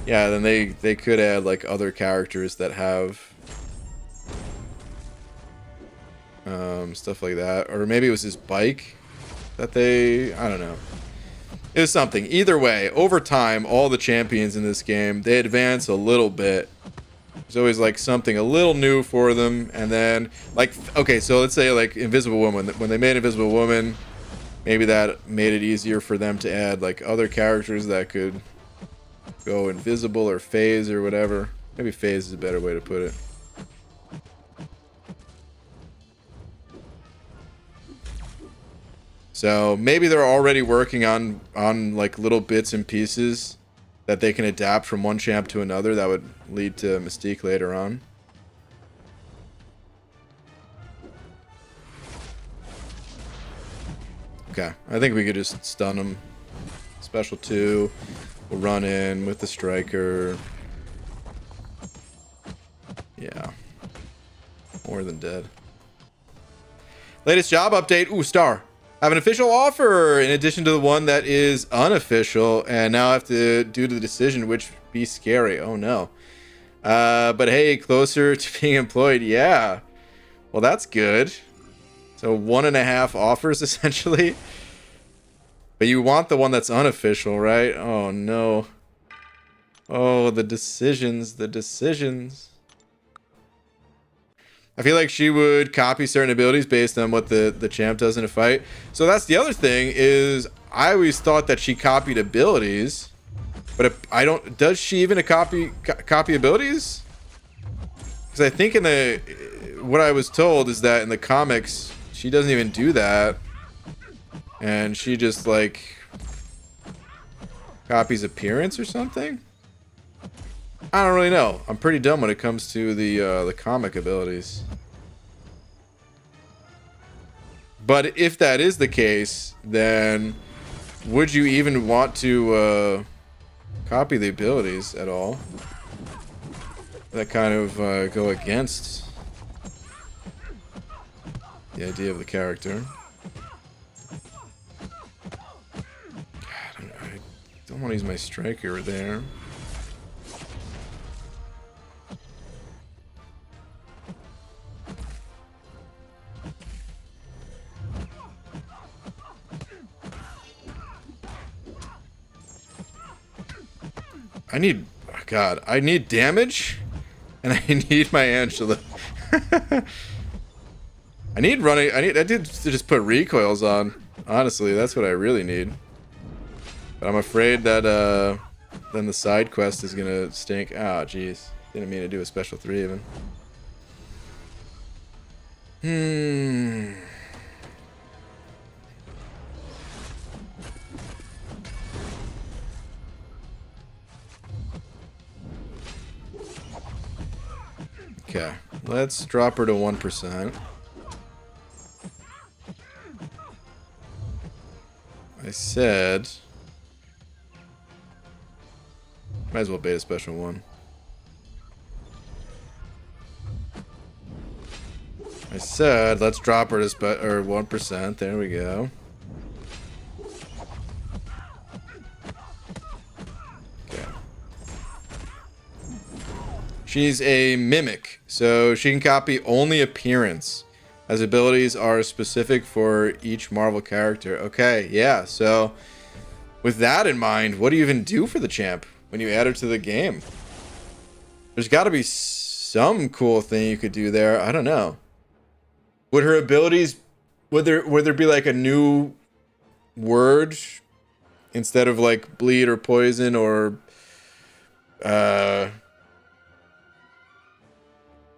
yeah, then they could add like other characters that have stuff like that, or maybe it was his bike that I don't know. It was something. Either way, over time, all the champions in this game, they advance a little bit. There's always like something a little new for them, and then like, okay, so let's say like Invisible Woman. When they made Invisible Woman, maybe that made it easier for them to add like other characters that could go invisible or phase or whatever. Maybe phase is a better way to put it. So maybe they're already working on like little bits and pieces that they can adapt from one champ to another that would lead to Mystique later on. Okay, I think we could just stun them. Special 2. We'll run in with the striker. Yeah. More than dead. Latest job update. Ooh, star. Have an official offer in addition to the one that is unofficial, and now I have to do the decision, which be scary. Oh no. But hey, closer to being employed. Yeah. Well, that's good. So 1.5 offers essentially. But you want the one that's unofficial, right? Oh no. Oh, the decisions, the decisions. I feel like she would copy certain abilities based on what the champ does in a fight. So that's the other thing, is I always thought that she copied abilities, but if I don't. Does she even copy abilities? Because I think what I was told is that in the comics she doesn't even do that, and she just like copies appearance or something. I don't really know. I'm pretty dumb when it comes to the comic abilities. But if that is the case, then would you even want to copy the abilities at all? That kind of go against the idea of the character. I don't want to use my striker there. I need, oh God, I need damage, and I need my Angela. I did to just put recoils on. Honestly, that's what I really need. But I'm afraid that then the side quest is gonna stink. Ah, jeez, didn't mean to do a special 3 even. Okay, let's drop her to 1%. I said Might as well bait a special one. I said, let's drop her to 1%. There we go. Okay. She's a mimic, so she can copy only appearance, as abilities are specific for each Marvel character. Okay, yeah, so with that in mind, what do you even do for the champ when you add her to the game? There's got to be some cool thing you could do there. I don't know. Would her abilities, would there be like a new word instead of like bleed or poison or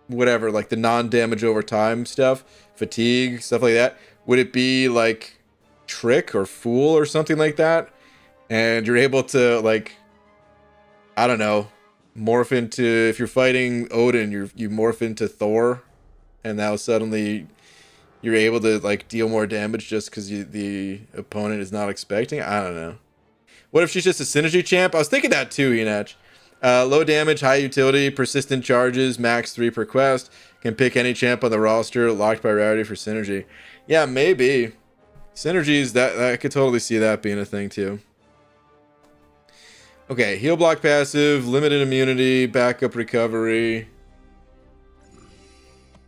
whatever, like the non-damage over time stuff, fatigue, stuff like that? Would it be like trick or fool or something like that? And you're able to, like, I don't know, morph into, if you're fighting Odin, you morph into Thor, and now suddenly you're able to like deal more damage just because the opponent is not expecting. I don't know. What if she's just a synergy champ? I was thinking that too, Enach. Low damage, high utility, persistent charges, max 3 per quest. Can pick any champ on the roster, locked by rarity for synergy. Yeah, maybe. Synergies, that I could totally see that being a thing too. Okay, heal block passive, limited immunity, backup recovery.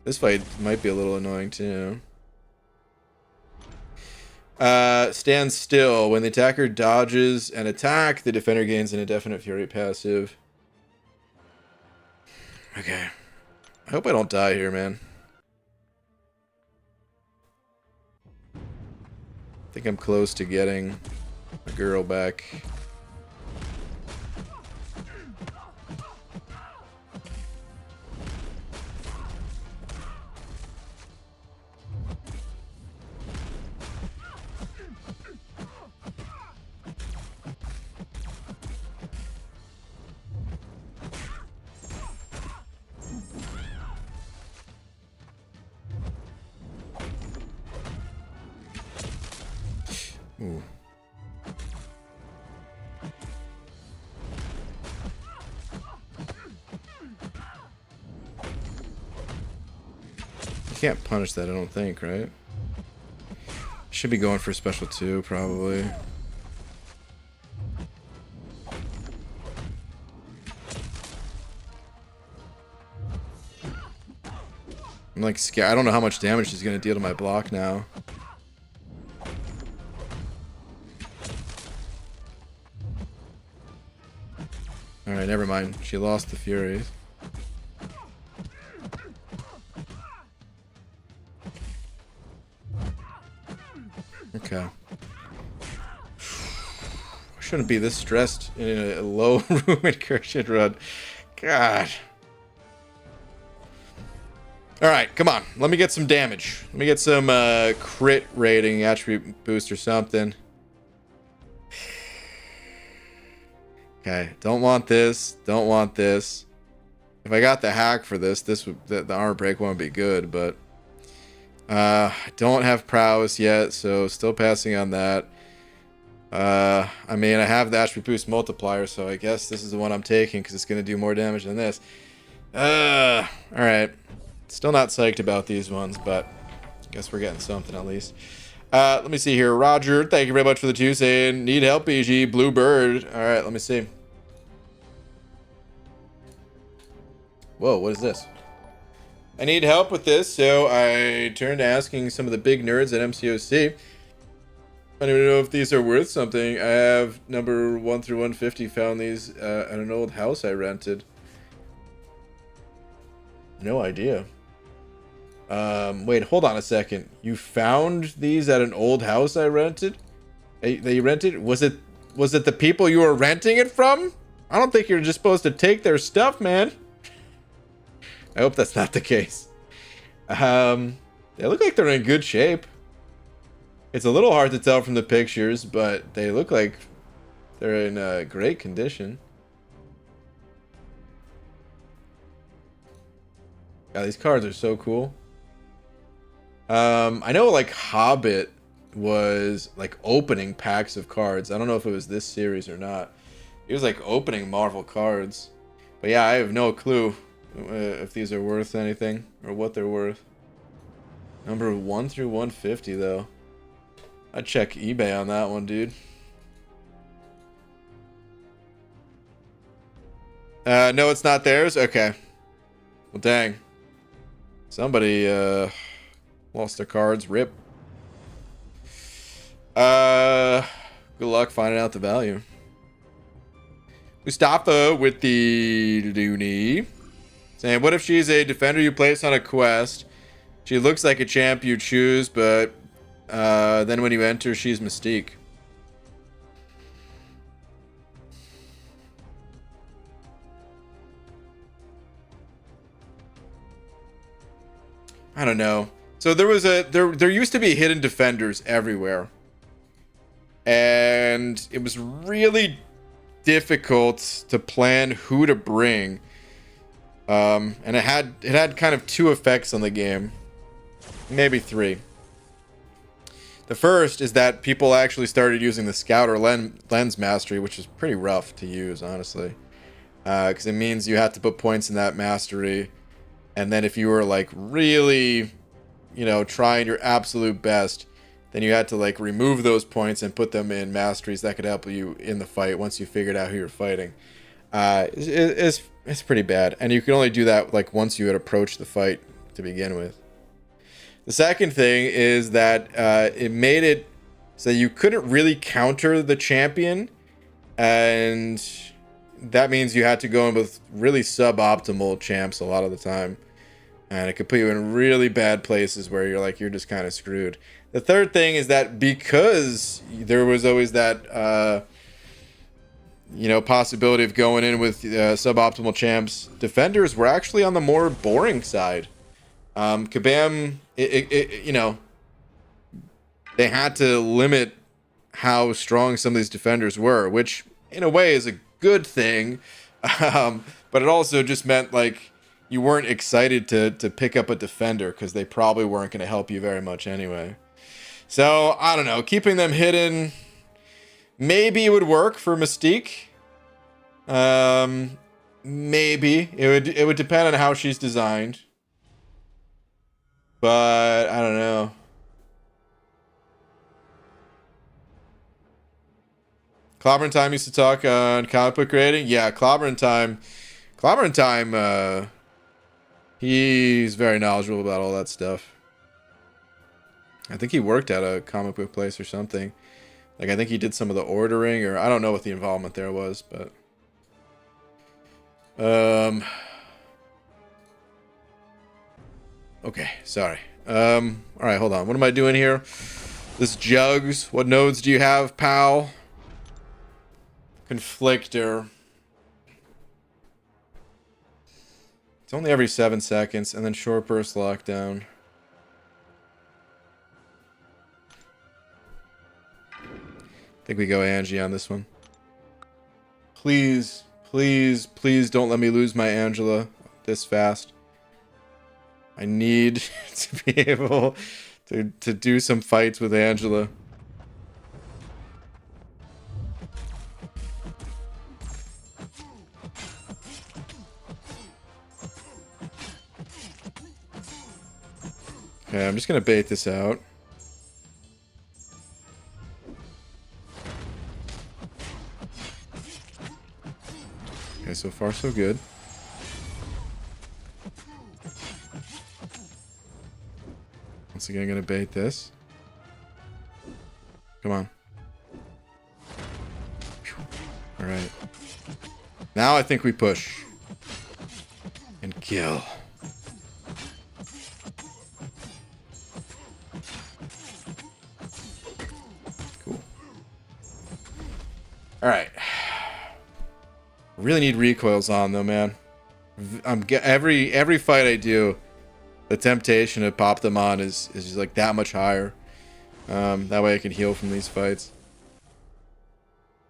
This fight might be a little annoying too. Stand still. When the attacker dodges an attack, the defender gains an indefinite fury passive. Okay. I hope I don't die here, man. I think I'm close to getting a girl back. Ooh. You can't punish that, I don't think, right? Should be going for special 2, probably. I'm like scared. I don't know how much damage she's gonna deal to my block now. Alright, never mind. She lost the Furies. Okay. I shouldn't be this stressed in a low room incursion run. God. Alright, come on. Let me get some damage. Let me get some crit rating, attribute boost or something. Okay, don't want this. Don't want this. If I got the hack for this, the armor break won't be good, but I don't have prowess yet, so still passing on that. I mean, I have the attribute boost multiplier, so I guess this is the one I'm taking because it's going to do more damage than this. Alright. Still not psyched about these ones, but I guess we're getting something at least. Let me see here. Roger, thank you very much for the 2 saying, need help, BG. Blue Bird. Alright, let me see. Whoa, what is this? I need help with this, so I turned to asking some of the big nerds at MCOC. I don't even know if these are worth something. I have number 1 through 150 found these at an old house I rented. No idea. Wait, hold on a second. You found these at an old house I rented? That you rented? Was it the people you were renting it from? I don't think you're just supposed to take their stuff, man. I hope that's not the case. They look like they're in good shape. It's a little hard to tell from the pictures, but they look like they're in great condition. God, these cards are so cool. I know like Hobbit was like opening packs of cards. I don't know if it was this series or not. He was like opening Marvel cards. But yeah, I have no clue if these are worth anything or what they're worth. Number 1 through 150 though. I'd check eBay on that one, dude. No, it's not theirs? Okay. Well, dang. Somebody lost their cards. Rip. Good luck finding out the value. Mustafa with the loony. Saying, what if she's a defender you place on a quest? She looks like a champ you choose, but then when you enter, she's Mystique. I don't know. So there was there used to be hidden defenders everywhere. And it was really difficult to plan who to bring. And it had kind of two effects on the game. Maybe three. The first is that people actually started using the Scout or Lens Mastery, which is pretty rough to use, honestly. Because it means you have to put points in that mastery. And then if you were like really, you know, trying your absolute best, then you had to like remove those points and put them in masteries that could help you in the fight once you figured out who you're fighting. It's pretty bad. And you can only do that like once you had approached the fight to begin with. The second thing is that it made it so you couldn't really counter the champion, and that means you had to go in with really suboptimal champs a lot of the time, and it could put you in really bad places where you're just kind of screwed. The third thing is that because there was always that possibility of going in with suboptimal champs, defenders were actually on the more boring side. Kabam, they had to limit how strong some of these defenders were, which in a way is a good thing. But it also just meant like you weren't excited to pick up a defender because they probably weren't going to help you very much anyway. So I don't know, keeping them hidden, maybe it would work for Mystique. Maybe it would depend on how she's designed. But I don't know. Clobberin' Time used to talk on comic book rating. Yeah, Clobberin' Time, he's very knowledgeable about all that stuff. I think he worked at a comic book place or something. Like, I think he did some of the ordering, or I don't know what the involvement there was, but okay, sorry. All right, hold on. What am I doing here? This Jugs. What nodes do you have, pal? Conflictor. It's only every 7 seconds, and then short burst lockdown. I think we go Angie on this one. Please, please, please don't let me lose my Angela this fast. I need to be able to do some fights with Angela. Okay, I'm just gonna bait this out. Okay, so far so good. Once again, I'm gonna bait this. Come on. Alright. Now I think we push. And kill. Cool. Alright. Really need recoils on though, man. Every fight I do, the temptation to pop them on is just like that much higher. That way I can heal from these fights.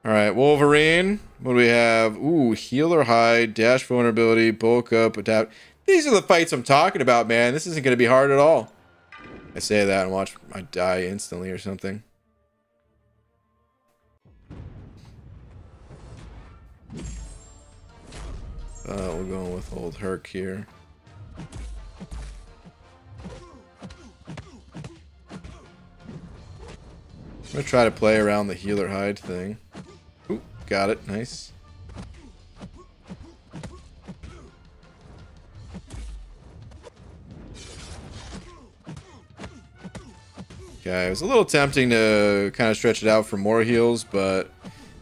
Alright, Wolverine. What do we have? Ooh, healer hide, dash vulnerability, bulk up, adapt. These are the fights I'm talking about, man. This isn't going to be hard at all. I say that and watch I die instantly or something. We'll go with old Herc here. I'm gonna try to play around the healer hide thing. Ooh, got it. Nice. Okay, it was a little tempting to kind of stretch it out for more heals, but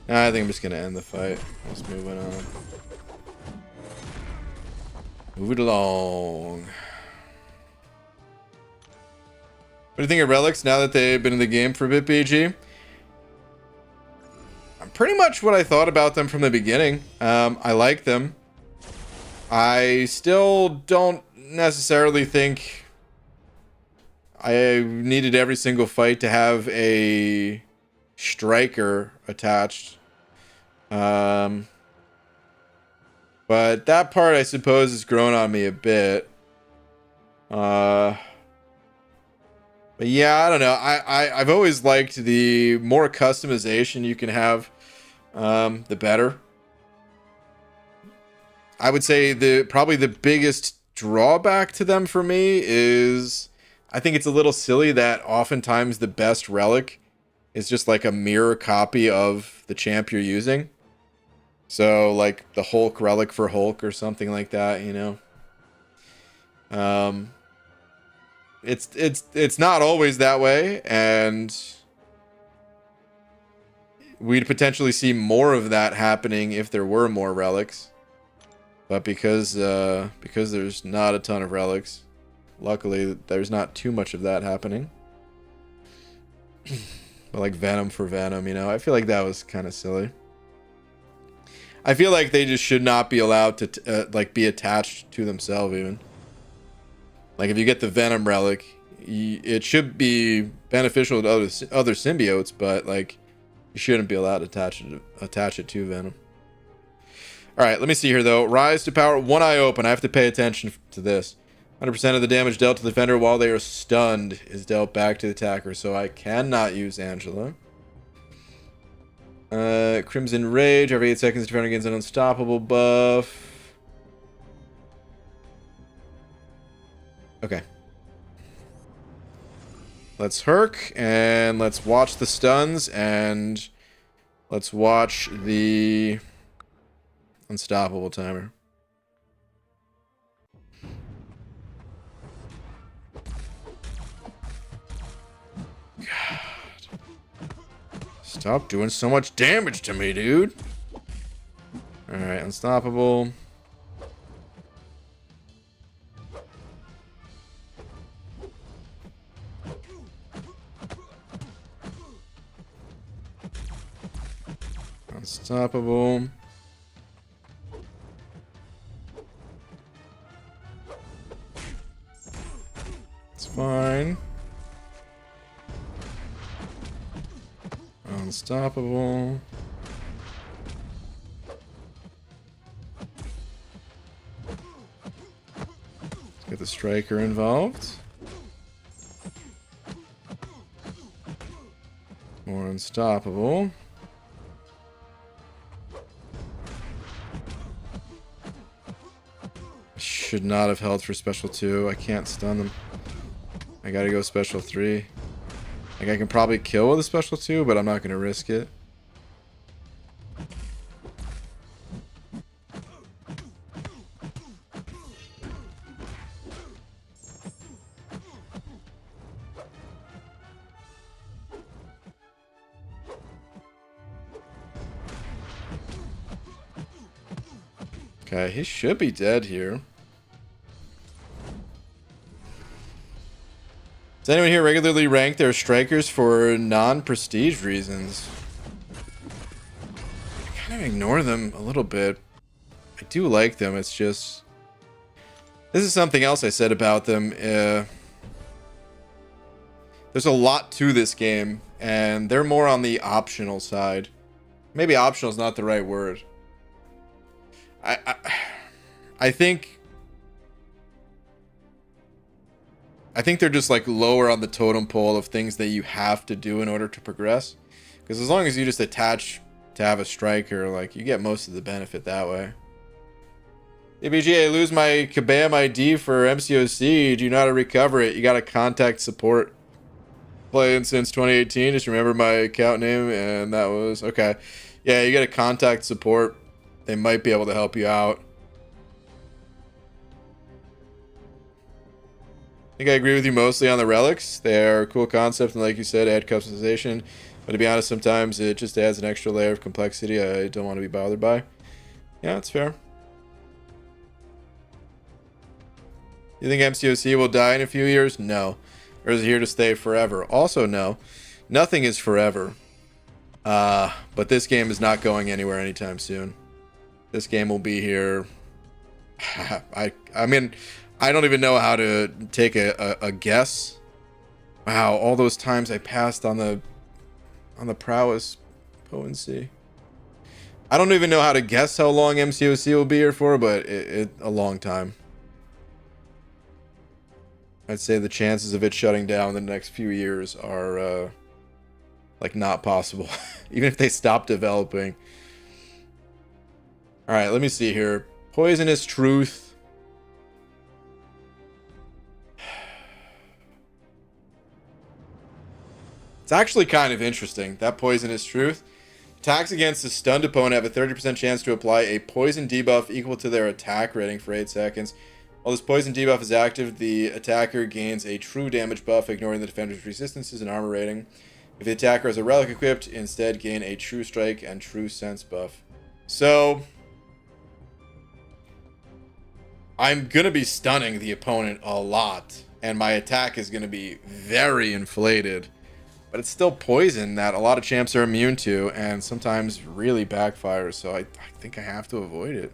I think I'm just gonna end the fight. Let's move it on. Move it along. What do you think of Relics now that they've been in the game for a bit, BG? Pretty much what I thought about them from the beginning. I like them. I still don't necessarily think I needed every single fight to have a striker attached. But that part, I suppose, has grown on me a bit. But yeah, I don't know. I've always liked the more customization you can have, the better. I would say probably the biggest drawback to them for me is I think it's a little silly that oftentimes the best relic is just like a mirror copy of the champ you're using. So like the Hulk relic for Hulk or something like that, you know. It's not always that way, and we'd potentially see more of that happening if there were more relics. But because there's not a ton of relics, luckily there's not too much of that happening. But like Venom for Venom, you know, I feel like that was kind of silly. I feel like they just should not be allowed to like be attached to themselves even. Like if you get the Venom relic, it should be beneficial to other symbiotes, but like you shouldn't be allowed to attach it to Venom. All right, let me see here though. Rise to power, one eye open. I have to pay attention to this. 100% of the damage dealt to the defender while they are stunned is dealt back to the attacker, so I cannot use Angela. Crimson Rage. Every 8 seconds, the defender gains an unstoppable buff. Okay. Let's Herc, and let's watch the stuns, and let's watch the unstoppable timer. God. Stop doing so much damage to me, dude. Alright, unstoppable. Unstoppable. It's fine. Unstoppable. Let's get the striker involved. More unstoppable. Should not have held for special 2. I can't stun them. I gotta go special 3. Like I can probably kill with a special 2, but I'm not gonna risk it. Okay, he should be dead here. Does anyone here regularly rank their strikers for non-prestige reasons? I kind of ignore them a little bit. I do like them, it's just... This is something else I said about them. There's a lot to this game, and they're more on the optional side. Maybe optional is not the right word. I think they're just like lower on the totem pole of things that you have to do in order to progress. Because as long as you just attach to have a striker, like you get most of the benefit that way. ABG, I lose my Kabam ID for MCOC. Do you know how to recover it? You gotta contact support. Playing since 2018. Just remember my account name, and that was okay. Yeah, you gotta contact support. They might be able to help you out. I think I agree with you mostly on the relics. They are a cool concept, and like you said, add customization. But to be honest, sometimes it just adds an extra layer of complexity I don't want to be bothered by. Yeah, that's fair. You think MCOC will die in a few years? No. Or is it here to stay forever? Also, no. Nothing is forever. But this game is not going anywhere anytime soon. This game will be here. I mean, I don't even know how to take a guess. Wow, all those times I passed on the prowess potency. I don't even know how to guess how long MCOC will be here for, but a long time. I'd say the chances of it shutting down in the next few years are like not possible, even if they stop developing. All right, let me see here. Poisonous Truth. It's actually kind of interesting, that Poisonous Truth. Attacks against a stunned opponent have a 30% chance to apply a poison debuff equal to their attack rating for 8 seconds. While this poison debuff is active, the attacker gains a true damage buff, ignoring the defender's resistances and armor rating. If the attacker has a relic equipped, instead gain a true strike and true sense buff. So, I'm going to be stunning the opponent a lot, and my attack is going to be very inflated. But it's still poison that a lot of champs are immune to, and sometimes really backfires, so I think I have to avoid it.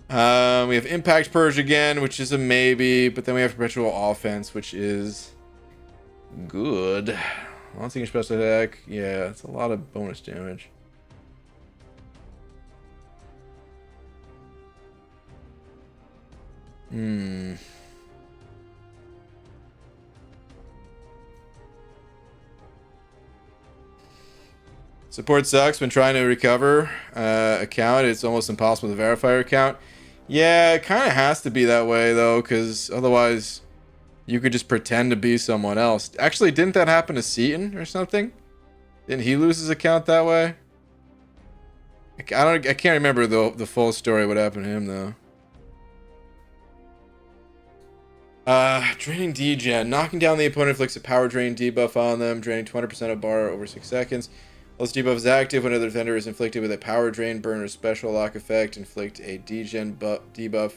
We have Impact Purge again, which is a maybe, but then we have Perpetual Offense, which is good. Launching a special attack, yeah, it's a lot of bonus damage. Support sucks when trying to recover account. It's almost impossible to verify your account. Yeah, it kind of has to be that way, though, because otherwise you could just pretend to be someone else. Actually, didn't that happen to Seaton or something? Didn't he lose his account that way? I can't remember the full story what happened to him, though. Draining degen. Knocking down the opponent inflicts a power drain debuff on them, draining 20% of bar over 6 seconds. While this debuff is active, when another defender is inflicted with a power drain, burn, or special lock effect, inflict a degen debuff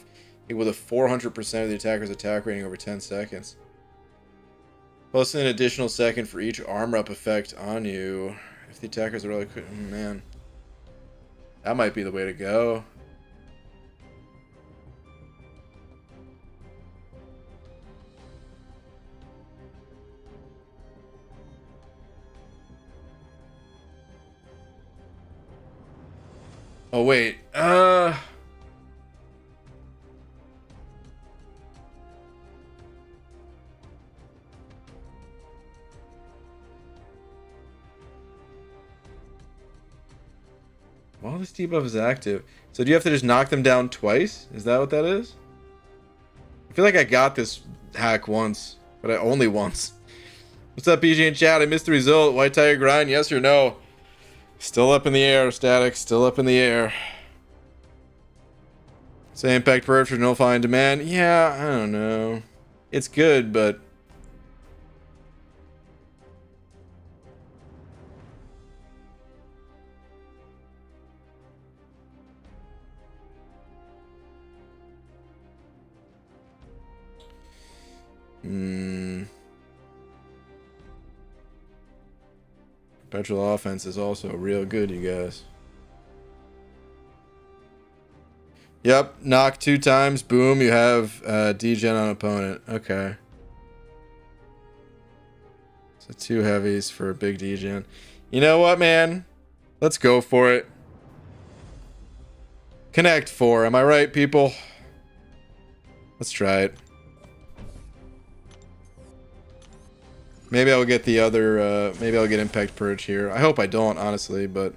equal to 400% of the attacker's attack rating over 10 seconds. Plus an additional second for each armor up effect on you. If the attackers are really quick, man. That might be the way to go. Oh, wait. While this debuff is active. So do you have to just knock them down twice? Is that what that is? I feel like I got this hack once, but only once. What's up, BG and chat? I missed the result. White Tiger grind, yes or no? Still up in the air, Static. Still up in the air. Say Impact Purge for nullifying demand. Yeah, I don't know. It's good, but... Perpetual Offense is also real good, you guys. Yep, knock 2 times, boom, you have degen on opponent. Okay. So 2 heavies for a big degen. You know what, man? Let's go for it. Connect 4, am I right, people? Let's try it. Maybe I'll get the other, maybe I'll get Impact Purge here. I hope I don't, honestly, but...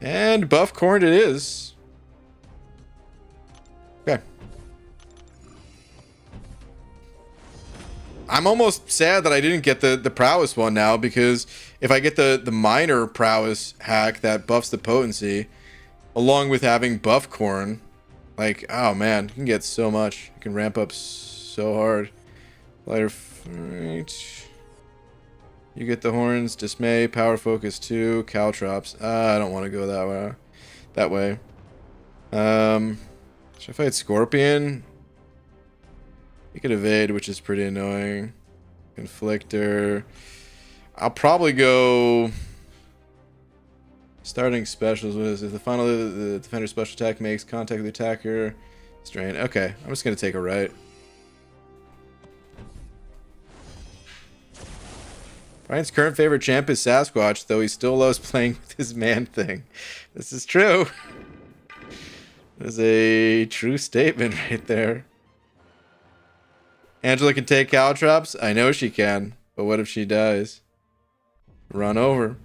And buff corn it is. Okay. I'm almost sad that I didn't get the prowess one now, because if I get the minor prowess hack that buffs the potency, along with having buff corn, like, oh man, you can get so much. You can ramp up so hard. Lighter fight. You get the horns, dismay, power focus 2, caltrops. I don't want to go that way. Should I fight Scorpion? You could evade, which is pretty annoying. Conflictor. I'll probably go starting specials. What is it? The defender's special attack makes contact with the attacker. Strain. Okay, I'm just gonna take a right. Brian's current favorite champ is Sasquatch, though he still loves playing with his man thing. This is true. That is a true statement right there. Angela can take caltrops? I know she can, but what if she dies? Run over.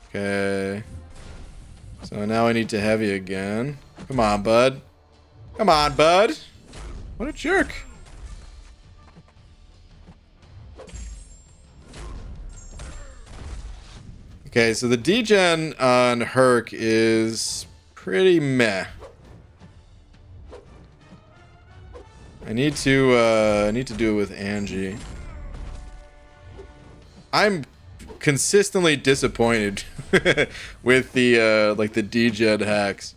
Okay. So now I need to heavy again. Come on, bud. Come on, bud. What a jerk. Okay, so the degen on Herc is pretty meh. I need to do it with Angie. I'm consistently disappointed with the like the degen hacks.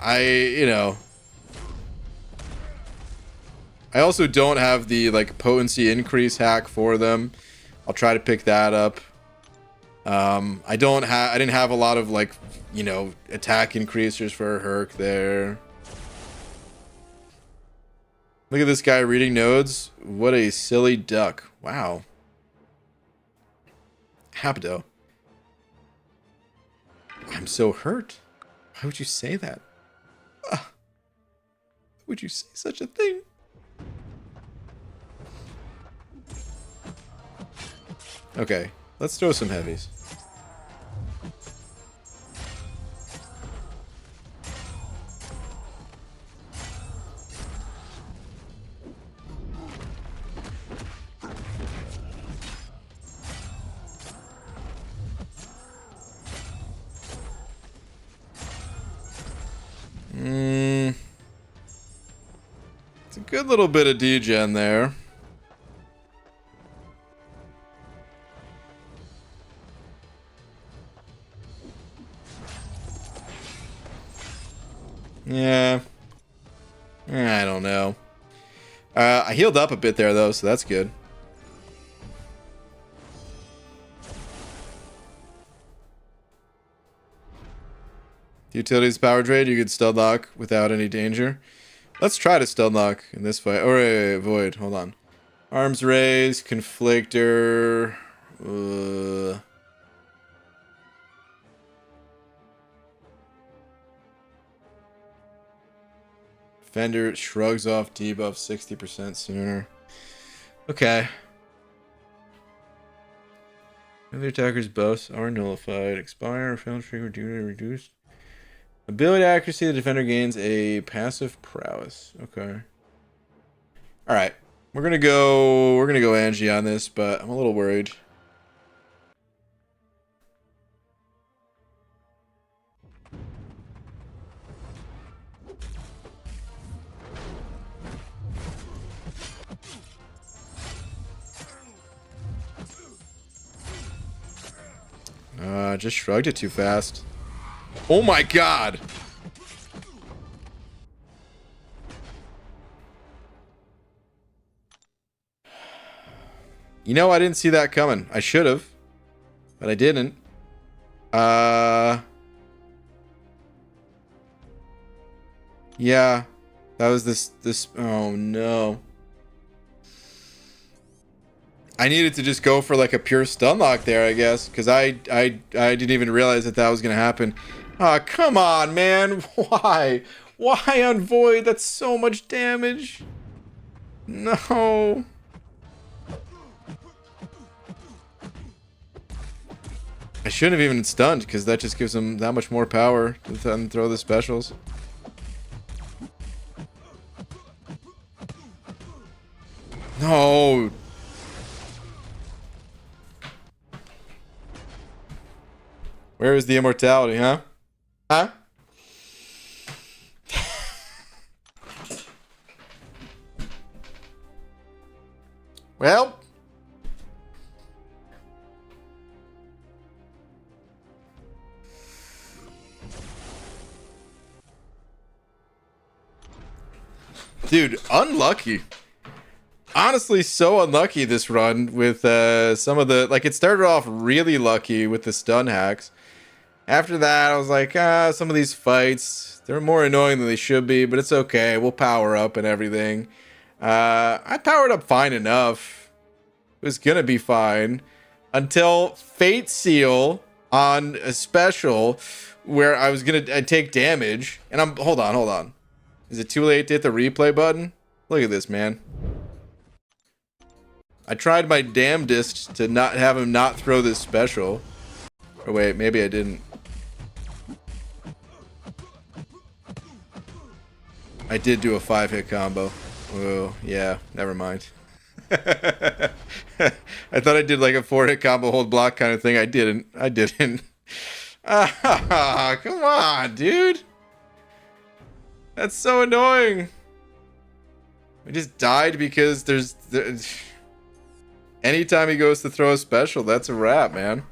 I also don't have the like potency increase hack for them. I'll try to pick that up. I didn't have a lot of like, attack increasers for Herc there. Look at this guy reading nodes. What a silly duck. Wow. Habdo. I'm so hurt. Why would you say that? Why would you say such a thing? Okay, let's throw some heavies. It's a good little bit of degen there. Yeah. I don't know. I healed up a bit there, though, so that's good. Utilities power trade, you could stun lock without any danger. Let's try to stun lock in this fight. Oh, wait, void. Hold on. Arms raise, conflictor. Defender shrugs off debuff 60% sooner. Okay. Other attacker's buffs are nullified. Expire, failed trigger duty reduced. Ability accuracy, the defender gains a passive prowess. Okay. Alright. We're gonna go Angie on this, but I'm a little worried. Just shrugged it too fast. Oh my god! You know, I didn't see that coming. I should have, but I didn't. Yeah, that was this. Oh no! I needed to just go for like a pure stun lock there, I guess, because I didn't even realize that was gonna happen. Ah, come on, man! Why? Why on void? That's so much damage. No. I shouldn't have even stunned, because that just gives him that much more power to throw the specials. No! Where is the immortality, huh? Huh? Well... Dude, unlucky. Honestly, so unlucky this run with some of the... Like, it started off really lucky with the stun hacks. After that, I was like, some of these fights, they're more annoying than they should be, but it's okay. We'll power up and everything. I powered up fine enough. It was gonna be fine. Until Fate Seal on a special where I was gonna take damage. And I'm... Hold on. Is it too late to hit the replay button? Look at this, man. I tried my damnedest to not have him not throw this special. Or wait, maybe I didn't. I did do a 5-hit combo. Oh, yeah, never mind. I thought I did like a 4-hit combo hold block kind of thing. I didn't. Ah, come on, dude. That's so annoying. I just died because there's... Anytime he goes to throw a special, that's a wrap, man.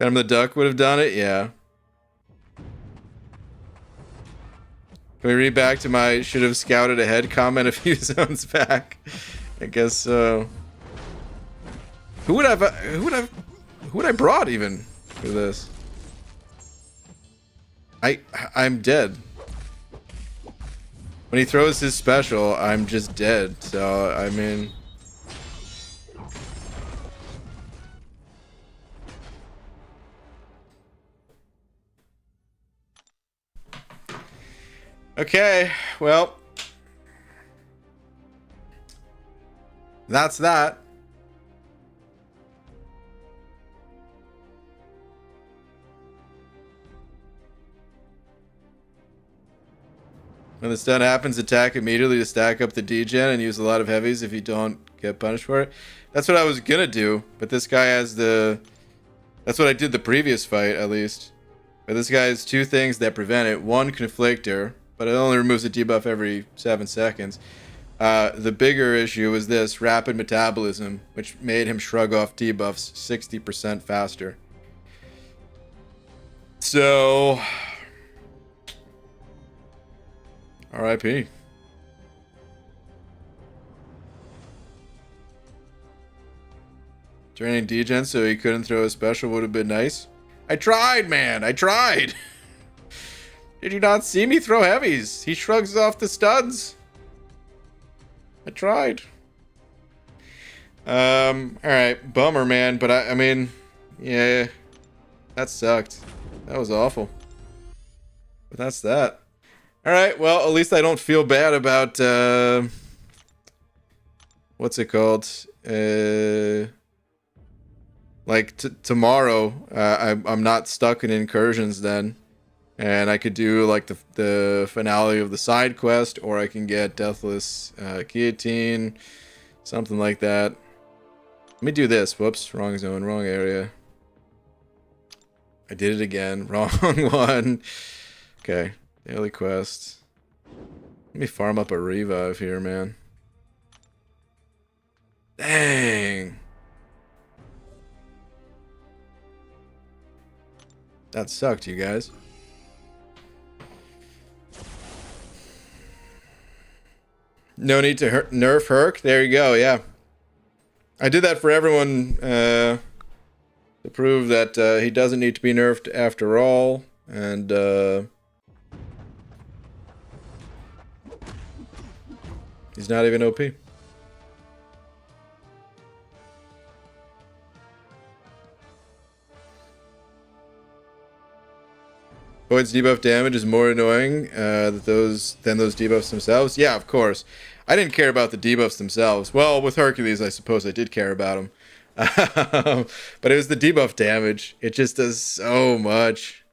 Venom the Duck would have done it? Yeah. Can we read back to my should have scouted ahead comment a few zones back? I guess so. Who would I brought even for this? I'm dead. When he throws his special, I'm just dead. So, I mean... Okay, well... That's that. When the stun happens, attack immediately to stack up the degen and use a lot of heavies if you don't get punished for it. That's what I was gonna do, but this guy has the... That's what I did the previous fight, at least. But this guy has two things that prevent it. One, Conflictor, but it only removes a debuff every 7 seconds. The bigger issue was this, Rapid Metabolism, which made him shrug off debuffs 60% faster. So... R.I.P. Draining degen so he couldn't throw a special would have been nice. I tried, man. I tried. Did you not see me throw heavies? He shrugs off the studs. I tried. Alright. Bummer, man. But I mean, yeah. That sucked. That was awful. But that's that. Alright, well, at least I don't feel bad about, what's it called? Like, tomorrow, I'm not stuck in Incursions then. And I could do, like, the finale of the side quest, or I can get Deathless Guillotine, something like that. Let me do this. Whoops, wrong zone, wrong area. I did it again. Wrong one. Okay. Daily quest. Let me farm up a revive here, man. Dang. That sucked, you guys. No need to nerf Herc. There you go, yeah. I did that for everyone to prove that he doesn't need to be nerfed after all. And, he's not even OP. Void's debuff damage is more annoying than those debuffs themselves. Yeah, of course. I didn't care about the debuffs themselves. Well, with Hercules, I suppose I did care about them. But it was the debuff damage. It just does so much.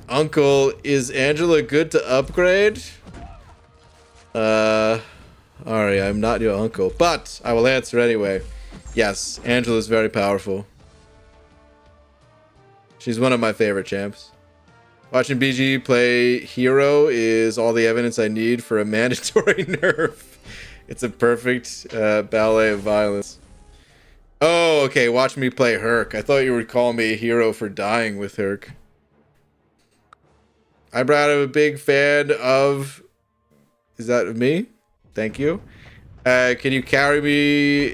Uncle, is Angela good to upgrade? Alright, I'm not your uncle, but I will answer anyway. Yes, Angela's very powerful. She's one of my favorite champs. Watching BG play Hero is all the evidence I need for a mandatory nerf. It's a perfect ballet of violence. Oh, okay, watch me play Herc. I thought you would call me a hero for dying with Herc. I'm a big fan of... Is that me? Thank you. Can you carry me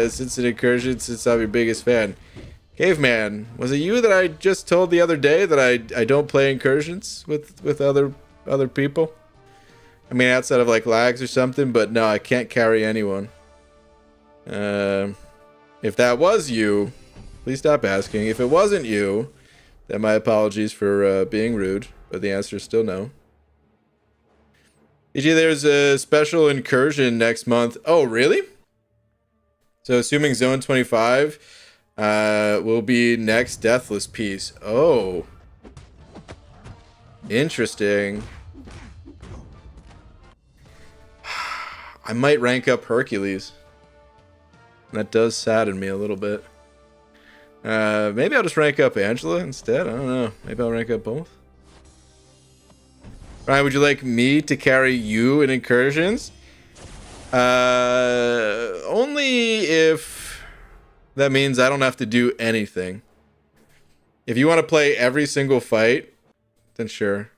since an incursion, since I'm your biggest fan? Caveman, was it you that I just told the other day that I don't play incursions with other people? I mean, outside of like lags or something, but no, I can't carry anyone. If that was you, please stop asking. If it wasn't you, then my apologies for being rude, but the answer is still no. EG, there's a special incursion next month. Oh, really? So assuming Zone 25 will be next Deathless piece. Oh. Interesting. I might rank up Hercules. That does sadden me a little bit. Maybe I'll just rank up Angela instead. I don't know. Maybe I'll rank up both. Ryan, would you like me to carry you in incursions? Only if that means I don't have to do anything. If you want to play every single fight, then sure.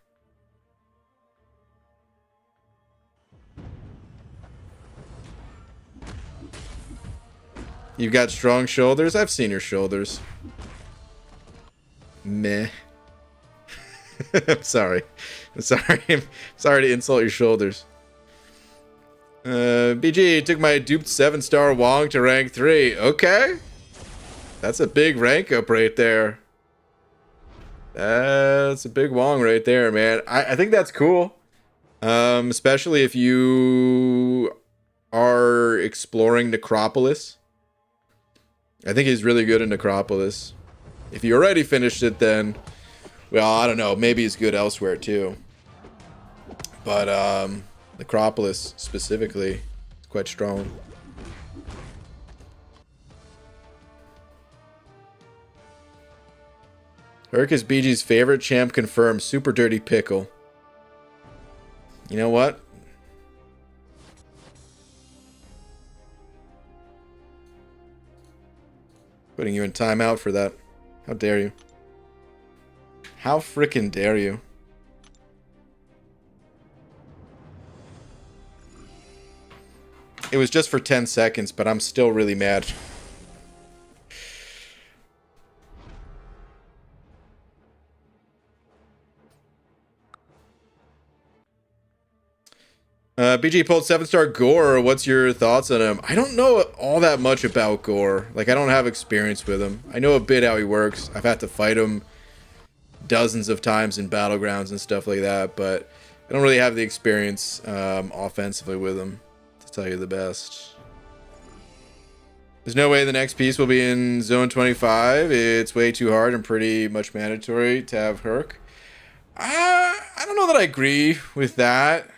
You've got strong shoulders? I've seen your shoulders. Meh. I'm sorry. I'm sorry to insult your shoulders. BG, took my duped 7-star Wong to rank 3. Okay. That's a big rank up right there. That's a big Wong right there, man. I think that's cool. Especially if you are exploring Necropolis. I think he's really good in Necropolis. If you already finished it, then... Well, I don't know. Maybe he's good elsewhere, too. But, Necropolis, specifically, is quite strong. Herc is BG's favorite champ confirmed. Super Dirty Pickle. You know what? Putting you in timeout for that. How dare you? How frickin' dare you? It was just for 10 seconds, but I'm still really mad. BG pulled 7-star Gore. What's your thoughts on him? I don't know all that much about Gore. Like, I don't have experience with him. I know a bit how he works. I've had to fight him dozens of times in battlegrounds and stuff like that, but I don't really have the experience offensively with him, to tell you the best. There's no way the next piece will be in Zone 25. It's way too hard and pretty much mandatory to have Herc. I don't know that I agree with that.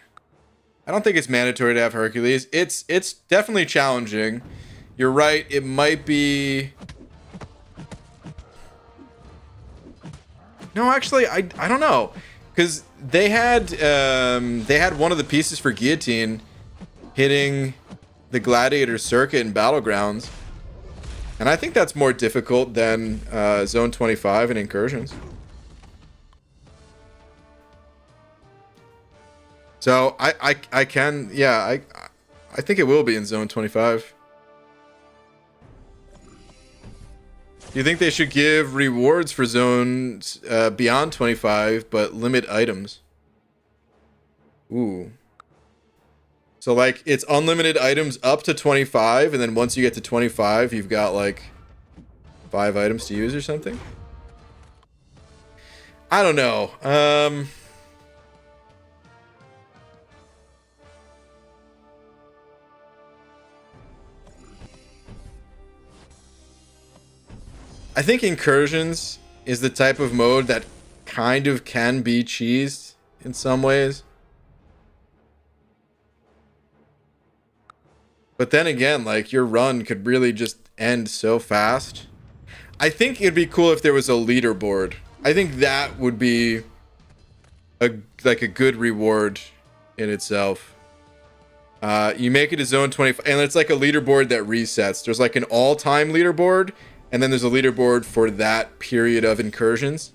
I don't think it's mandatory to have Hercules. It's definitely challenging. You're right, it might be... No, actually, I don't know. Because they had one of the pieces for Guillotine hitting the Gladiator circuit in Battlegrounds. And I think that's more difficult than Zone 25 and Incursions. So I can, yeah, I think it will be in Zone 25. Do you think they should give rewards for zones beyond 25, but limit items? Ooh. So like it's unlimited items up to 25, and then once you get to 25, you've got like 5 items to use or something? I don't know. I think Incursions is the type of mode that kind of can be cheesed in some ways. But then again, like, your run could really just end so fast. I think it'd be cool if there was a leaderboard. I think that would be a good reward in itself. You make it a zone 25, and it's like a leaderboard that resets. There's like an all-time leaderboard, and then there's a leaderboard for that period of incursions.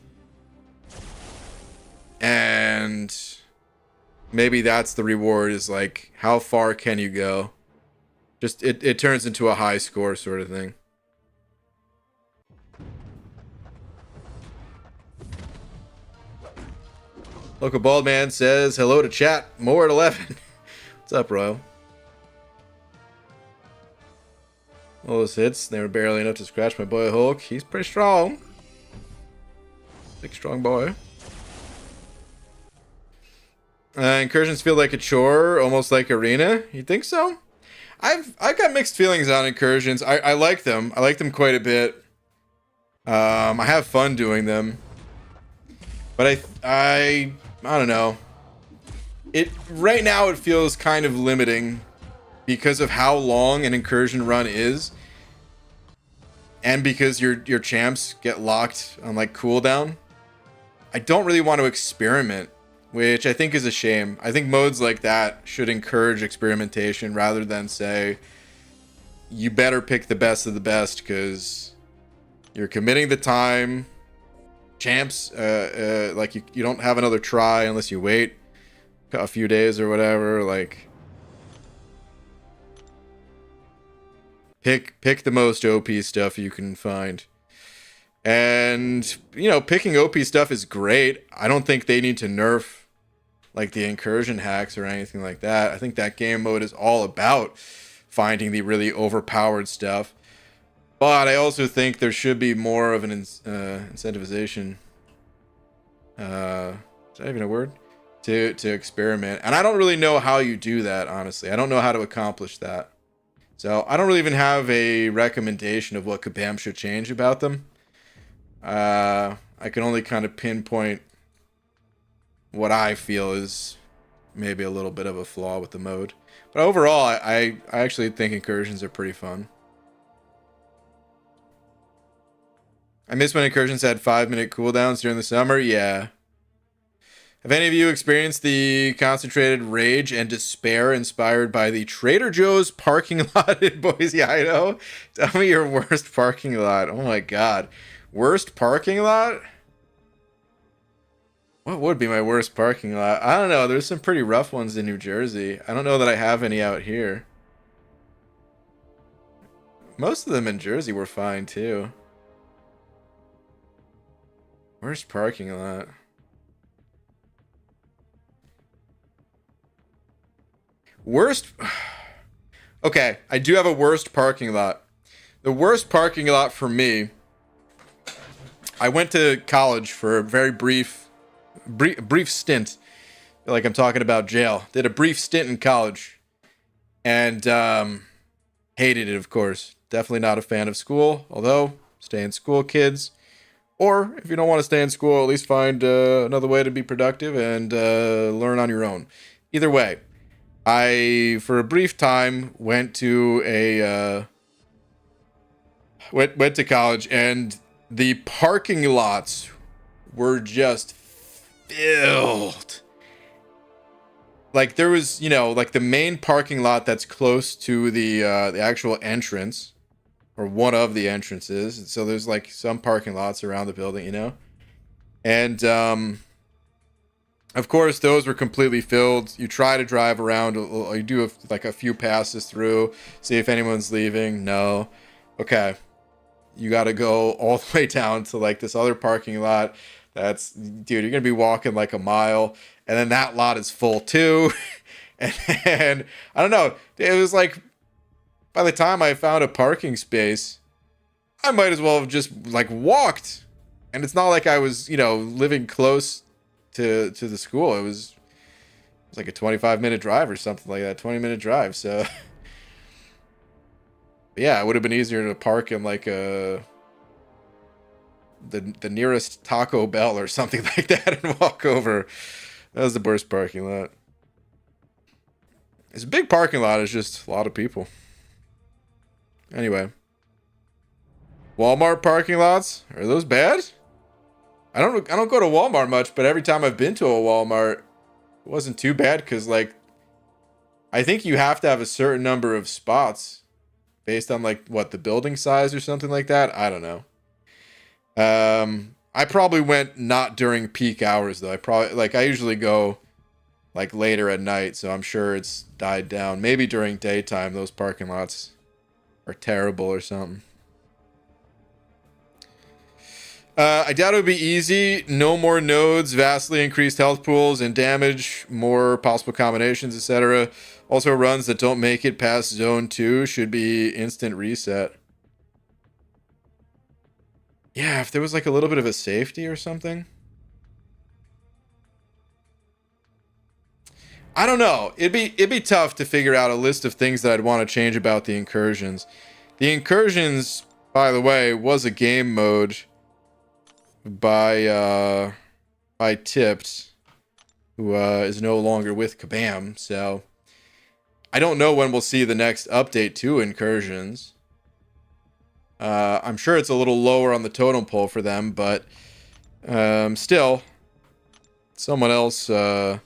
And maybe that's the reward, is like, how far can you go? Just, it turns into a high score sort of thing. Local Bald Man says, hello to chat. More at 11. What's up, Royal? All those hits, they were barely enough to scratch my boy Hulk. He's pretty strong. Big, strong boy. Incursions feel like a chore, almost like Arena. You think so? I've got mixed feelings on Incursions. I like them. I like them quite a bit. I have fun doing them. But I don't know. Right now it feels kind of limiting because of how long an Incursion run is, and because your champs get locked on like cooldown. I don't really want to experiment, which I think is a shame. I think modes like that should encourage experimentation rather than say, you better pick the best of the best because you're committing the time. Champs, like you don't have another try unless you wait a few days or whatever. Like, pick the most OP stuff you can find. And, you know, picking OP stuff is great. I don't think they need to nerf like the incursion hacks or anything like that. I think that game mode is all about finding the really overpowered stuff. But I also think there should be more of an incentivization. Is that even a word? To experiment. And I don't really know how you do that, honestly. I don't know how to accomplish that. So I don't really even have a recommendation of what Kabam should change about them. I can only kind of pinpoint what I feel is maybe a little bit of a flaw with the mode. But overall, I actually think incursions are pretty fun. I miss when incursions had 5-minute cooldowns during the summer. Yeah. Have any of you experienced the concentrated rage and despair inspired by the Trader Joe's parking lot in Boise, Idaho? Tell me your worst parking lot. Oh my god. Worst parking lot? What would be my worst parking lot? I don't know. There's some pretty rough ones in New Jersey. I don't know that I have any out here. Most of them in Jersey were fine too. Worst parking lot? Worst... Okay, I do have a worst parking lot. The worst parking lot for me... I went to college for a very brief stint. I feel like I'm talking about jail. Did a brief stint in college. And hated it, of course. Definitely not a fan of school. Although, stay in school, kids. Or, if you don't want to stay in school, at least find another way to be productive and learn on your own. Either way, I, for a brief time, went to went to college, and the parking lots were just filled. Like, there was, you know, like the main parking lot that's close to the actual entrance, or one of the entrances. So there's like some parking lots around the building, you know? And, of course, those were completely filled. You try to drive around, you do like a few passes through, see if anyone's leaving. No. Okay. You got to go all the way down to like this other parking lot. That's, dude, you're going to be walking like a mile. And then that lot is full too. and I don't know. It was like, by the time I found a parking space, I might as well have just like walked. And it's not like I was, you know, living close to the school. It was like a 25-minute drive or something like that. 20-minute drive. So yeah, it would have been easier to park in like a the nearest Taco Bell or something like that and walk over. That was the worst parking lot. It's a big parking lot. It's just a lot of people. Anyway. Walmart parking lots? Are those bad? I don't go to Walmart much, but every time I've been to a Walmart, it wasn't too bad because, like, I think you have to have a certain number of spots based on, like, what, the building size or something like that? I don't know. I probably went not during peak hours, though. I usually go, like, later at night, so I'm sure it's died down. Maybe during daytime, those parking lots are terrible or something. I doubt it would be easy. No more nodes, vastly increased health pools and damage, more possible combinations, etc. Also, runs that don't make it past zone 2 should be instant reset. Yeah, if there was like a little bit of a safety or something. I don't know. It'd be tough to figure out a list of things that I'd want to change about the incursions. The incursions, by the way, was a game mode by Tipped, who is no longer with Kabam, so I don't know when we'll see the next update to Incursions. I'm sure it's a little lower on the totem pole for them, but still, someone else is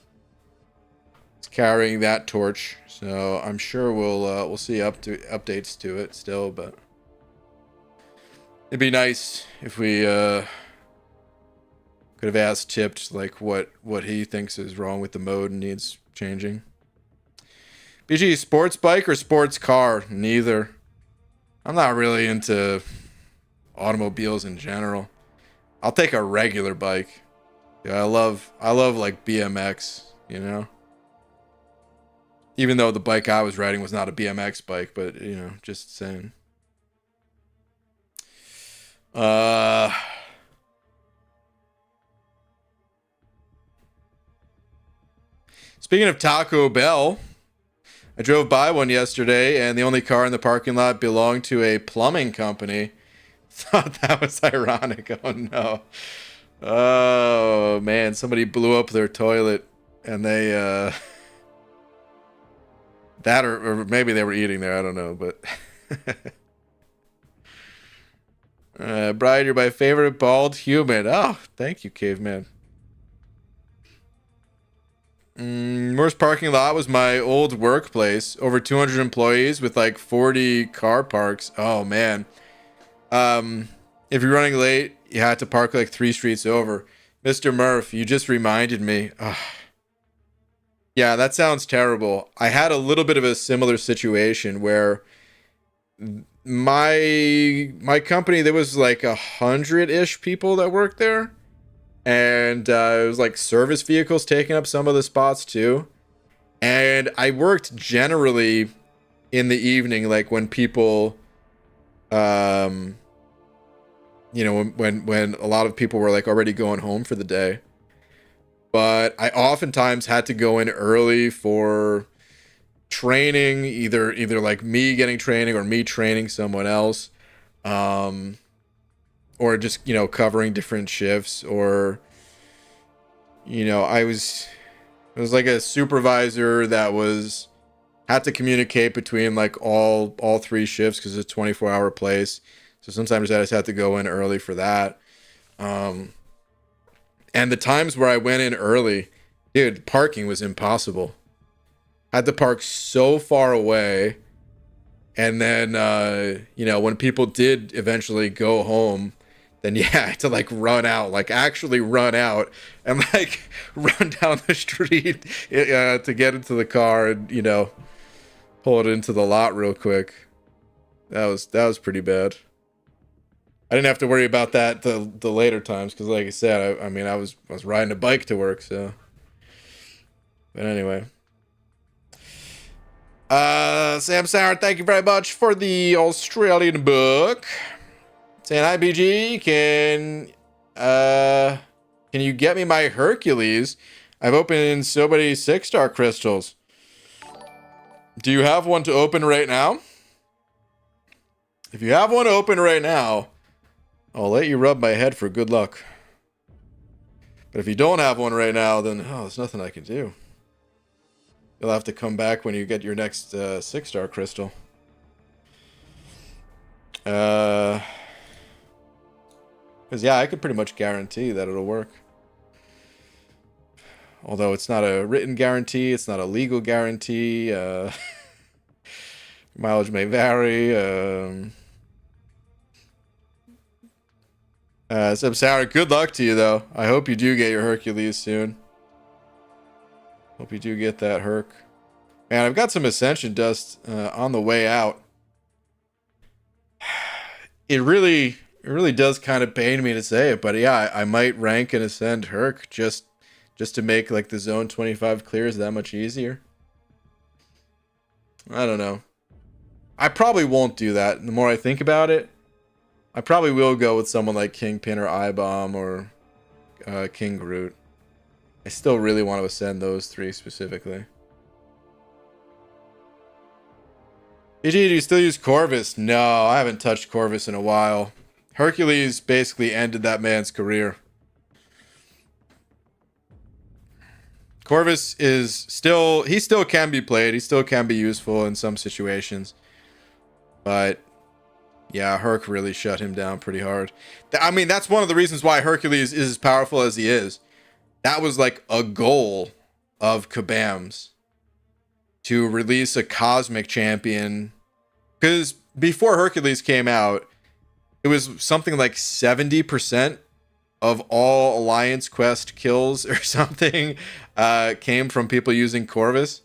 carrying that torch, so I'm sure we'll see updates to it still, but it'd be nice if we could have asked Tipped like what he thinks is wrong with the mode and needs changing. BG, sports bike or sports car? Neither. I'm not really into automobiles in general. I'll take a regular bike. Yeah, I love like BMX, you know. Even though the bike I was riding was not a BMX bike, but you know, just saying. Speaking of Taco Bell, I drove by one yesterday, and the only car in the parking lot belonged to a plumbing company. Thought that was ironic. Oh, no. Oh, man. Somebody blew up their toilet, and they, that or maybe they were eating there. I don't know, but... Brian, you're my favorite bald human. Oh, thank you, caveman. Worst parking lot was my old workplace. Over 200 employees with like 40 car parks. Oh man. If you're running late, you had to park like 3 streets over. Mr. Murph, you just reminded me. Ugh. Yeah, that sounds terrible. I had a little bit of a similar situation where my company, there was like 100-ish people that worked there. And it was like service vehicles taking up some of the spots too. And I worked generally in the evening, like when people, you know, when a lot of people were like already going home for the day. But I oftentimes had to go in early for training, either like me getting training or me training someone else. Or just, you know, covering different shifts, or, you know, it was like a supervisor that had to communicate between like all 3 shifts because it's a 24-hour place. So sometimes I just had to go in early for that. And the times where I went in early, dude, parking was impossible. I had to park so far away. And then, you know, when people did eventually go home, then yeah, I had to like run out, like actually run out and like run down the street to get into the car and, you know, pull it into the lot real quick. That was pretty bad. I didn't have to worry about that the later times because, like I said, I mean, I was riding a bike to work, so. But anyway. Sam Sauer, thank you very much for the Australian book. Saying hi, BG. Can you get me my Hercules? I've opened so many 6-star crystals. Do you have one to open right now? If you have one open right now, I'll let you rub my head for good luck. But if you don't have one right now, then there's nothing I can do. You'll have to come back when you get your next 6-star crystal. Because yeah, I could pretty much guarantee that it'll work. Although it's not a written guarantee, it's not a legal guarantee. Mileage may vary. So Sarah, good luck to you though. I hope you do get your Hercules soon. Hope you do get that Herc. Man, I've got some Ascension dust on the way out. It really does kind of pain me to say it, but yeah, I might rank and ascend Herc just to make like the zone 25 clears that much easier. I don't know. I probably won't do that. The more I think about it, I probably will go with someone like Kingpin or I-Bomb or King Groot. I still really want to ascend those 3 specifically. BG, do you still use Corvus? No, I haven't touched Corvus in a while. Hercules basically ended that man's career. Corvus is still... He still can be played. He still can be useful in some situations. But... yeah, Herc really shut him down pretty hard. I mean, that's one of the reasons why Hercules is as powerful as he is. That was like a goal of Kabam's. To release a cosmic champion. Because before Hercules came out, it was something like 70% of all Alliance Quest kills or something came from people using Corvus.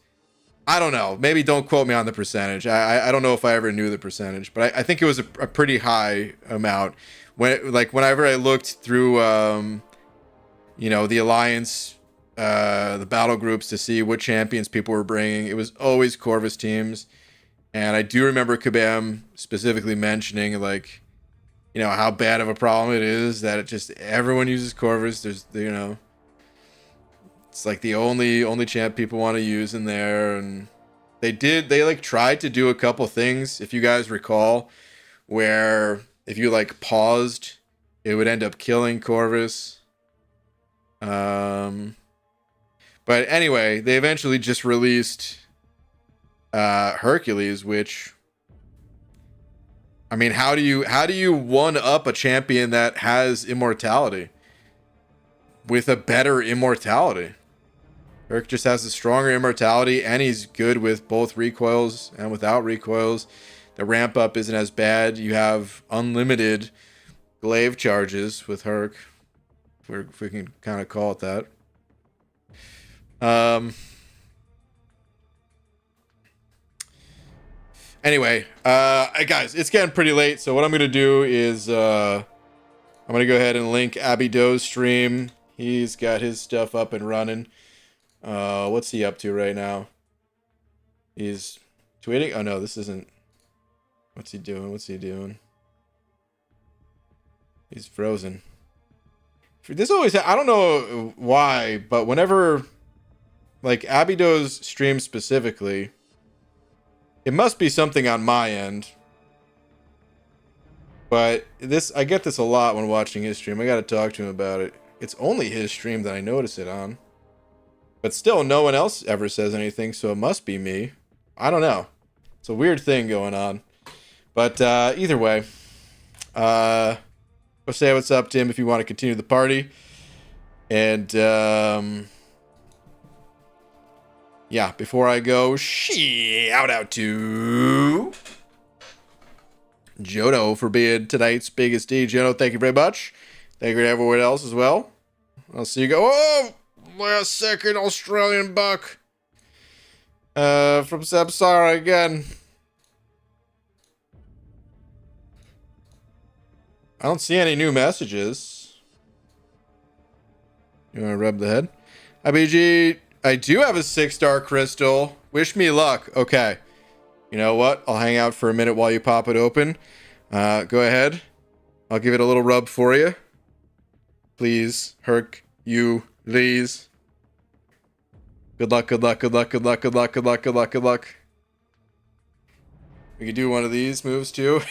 I don't know. Maybe don't quote me on the percentage. I don't know if I ever knew the percentage, but I think it was a pretty high amount. Whenever I looked through, the Alliance, the battle groups to see what champions people were bringing, it was always Corvus teams. And I do remember Kabam specifically mentioning like, how bad of a problem it is that it just everyone uses Corvus. There's, it's like the only champ people want to use in there. And they like tried to do a couple things, if you guys recall, where if you like paused, it would end up killing Corvus. But anyway, they eventually just released Hercules, which, I mean, how do you one up a champion that has immortality with a better immortality? Herc just has a stronger immortality, and he's good with both recoils and without recoils. The ramp up isn't as bad. You have unlimited glaive charges with Herc, if we can kind of call it that. Anyway, guys, it's getting pretty late, so what I'm gonna do is I'm gonna go ahead and link Abby Doe's stream. He's got his stuff up and running. What's he up to right now? He's tweeting. Oh no, this isn't. What's he doing? He's frozen. This always, I don't know why, but whenever like Abby Doe's stream specifically, it must be something on my end. But I get this a lot when watching his stream. I gotta talk to him about it. It's only his stream that I notice it on. But still, no one else ever says anything, so it must be me. I don't know. It's a weird thing going on. But either way, go say what's up to him if you want to continue the party. And yeah, before I go, shout out to Jono for being tonight's biggest D. Jono, thank you very much. Thank you to everyone else as well. I'll see you go. Oh, last second Australian buck from Samsara again. I don't see any new messages. You want to rub the head? IBG, I do have a 6-star crystal. Wish me luck. Okay. You know what? I'll hang out for a minute while you pop it open. Go ahead. I'll give it a little rub for you. Please, Herc, you, please. Good luck, good luck, good luck, good luck, good luck, good luck, good luck, good luck. We could do one of these moves too.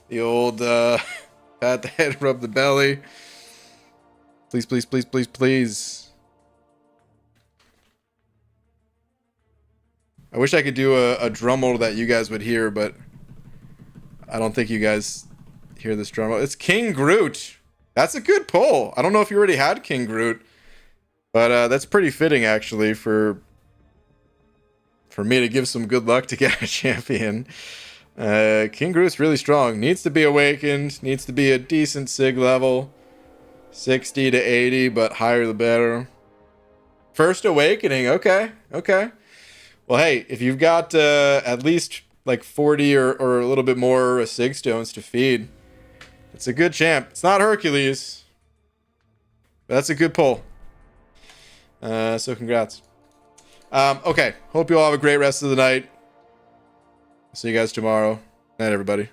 The old Pat the head, rub the belly. Please, please, please, please, please. I wish I could do a drum roll that you guys would hear, but I don't think you guys hear this drum roll. It's King Groot. That's a good pull. I don't know if you already had King Groot, but that's pretty fitting actually for me to give some good luck to get a champion. King Groot's really strong. Needs to be awakened. Needs to be a decent sig level. 60 to 80, but higher the better. First awakening. Okay. Okay. Well, hey, if you've got at least like 40 or a little bit more sig stones to feed, it's a good champ. It's not Hercules, but that's a good pull. So congrats. Okay. Hope you all have a great rest of the night. See you guys tomorrow. Night, everybody.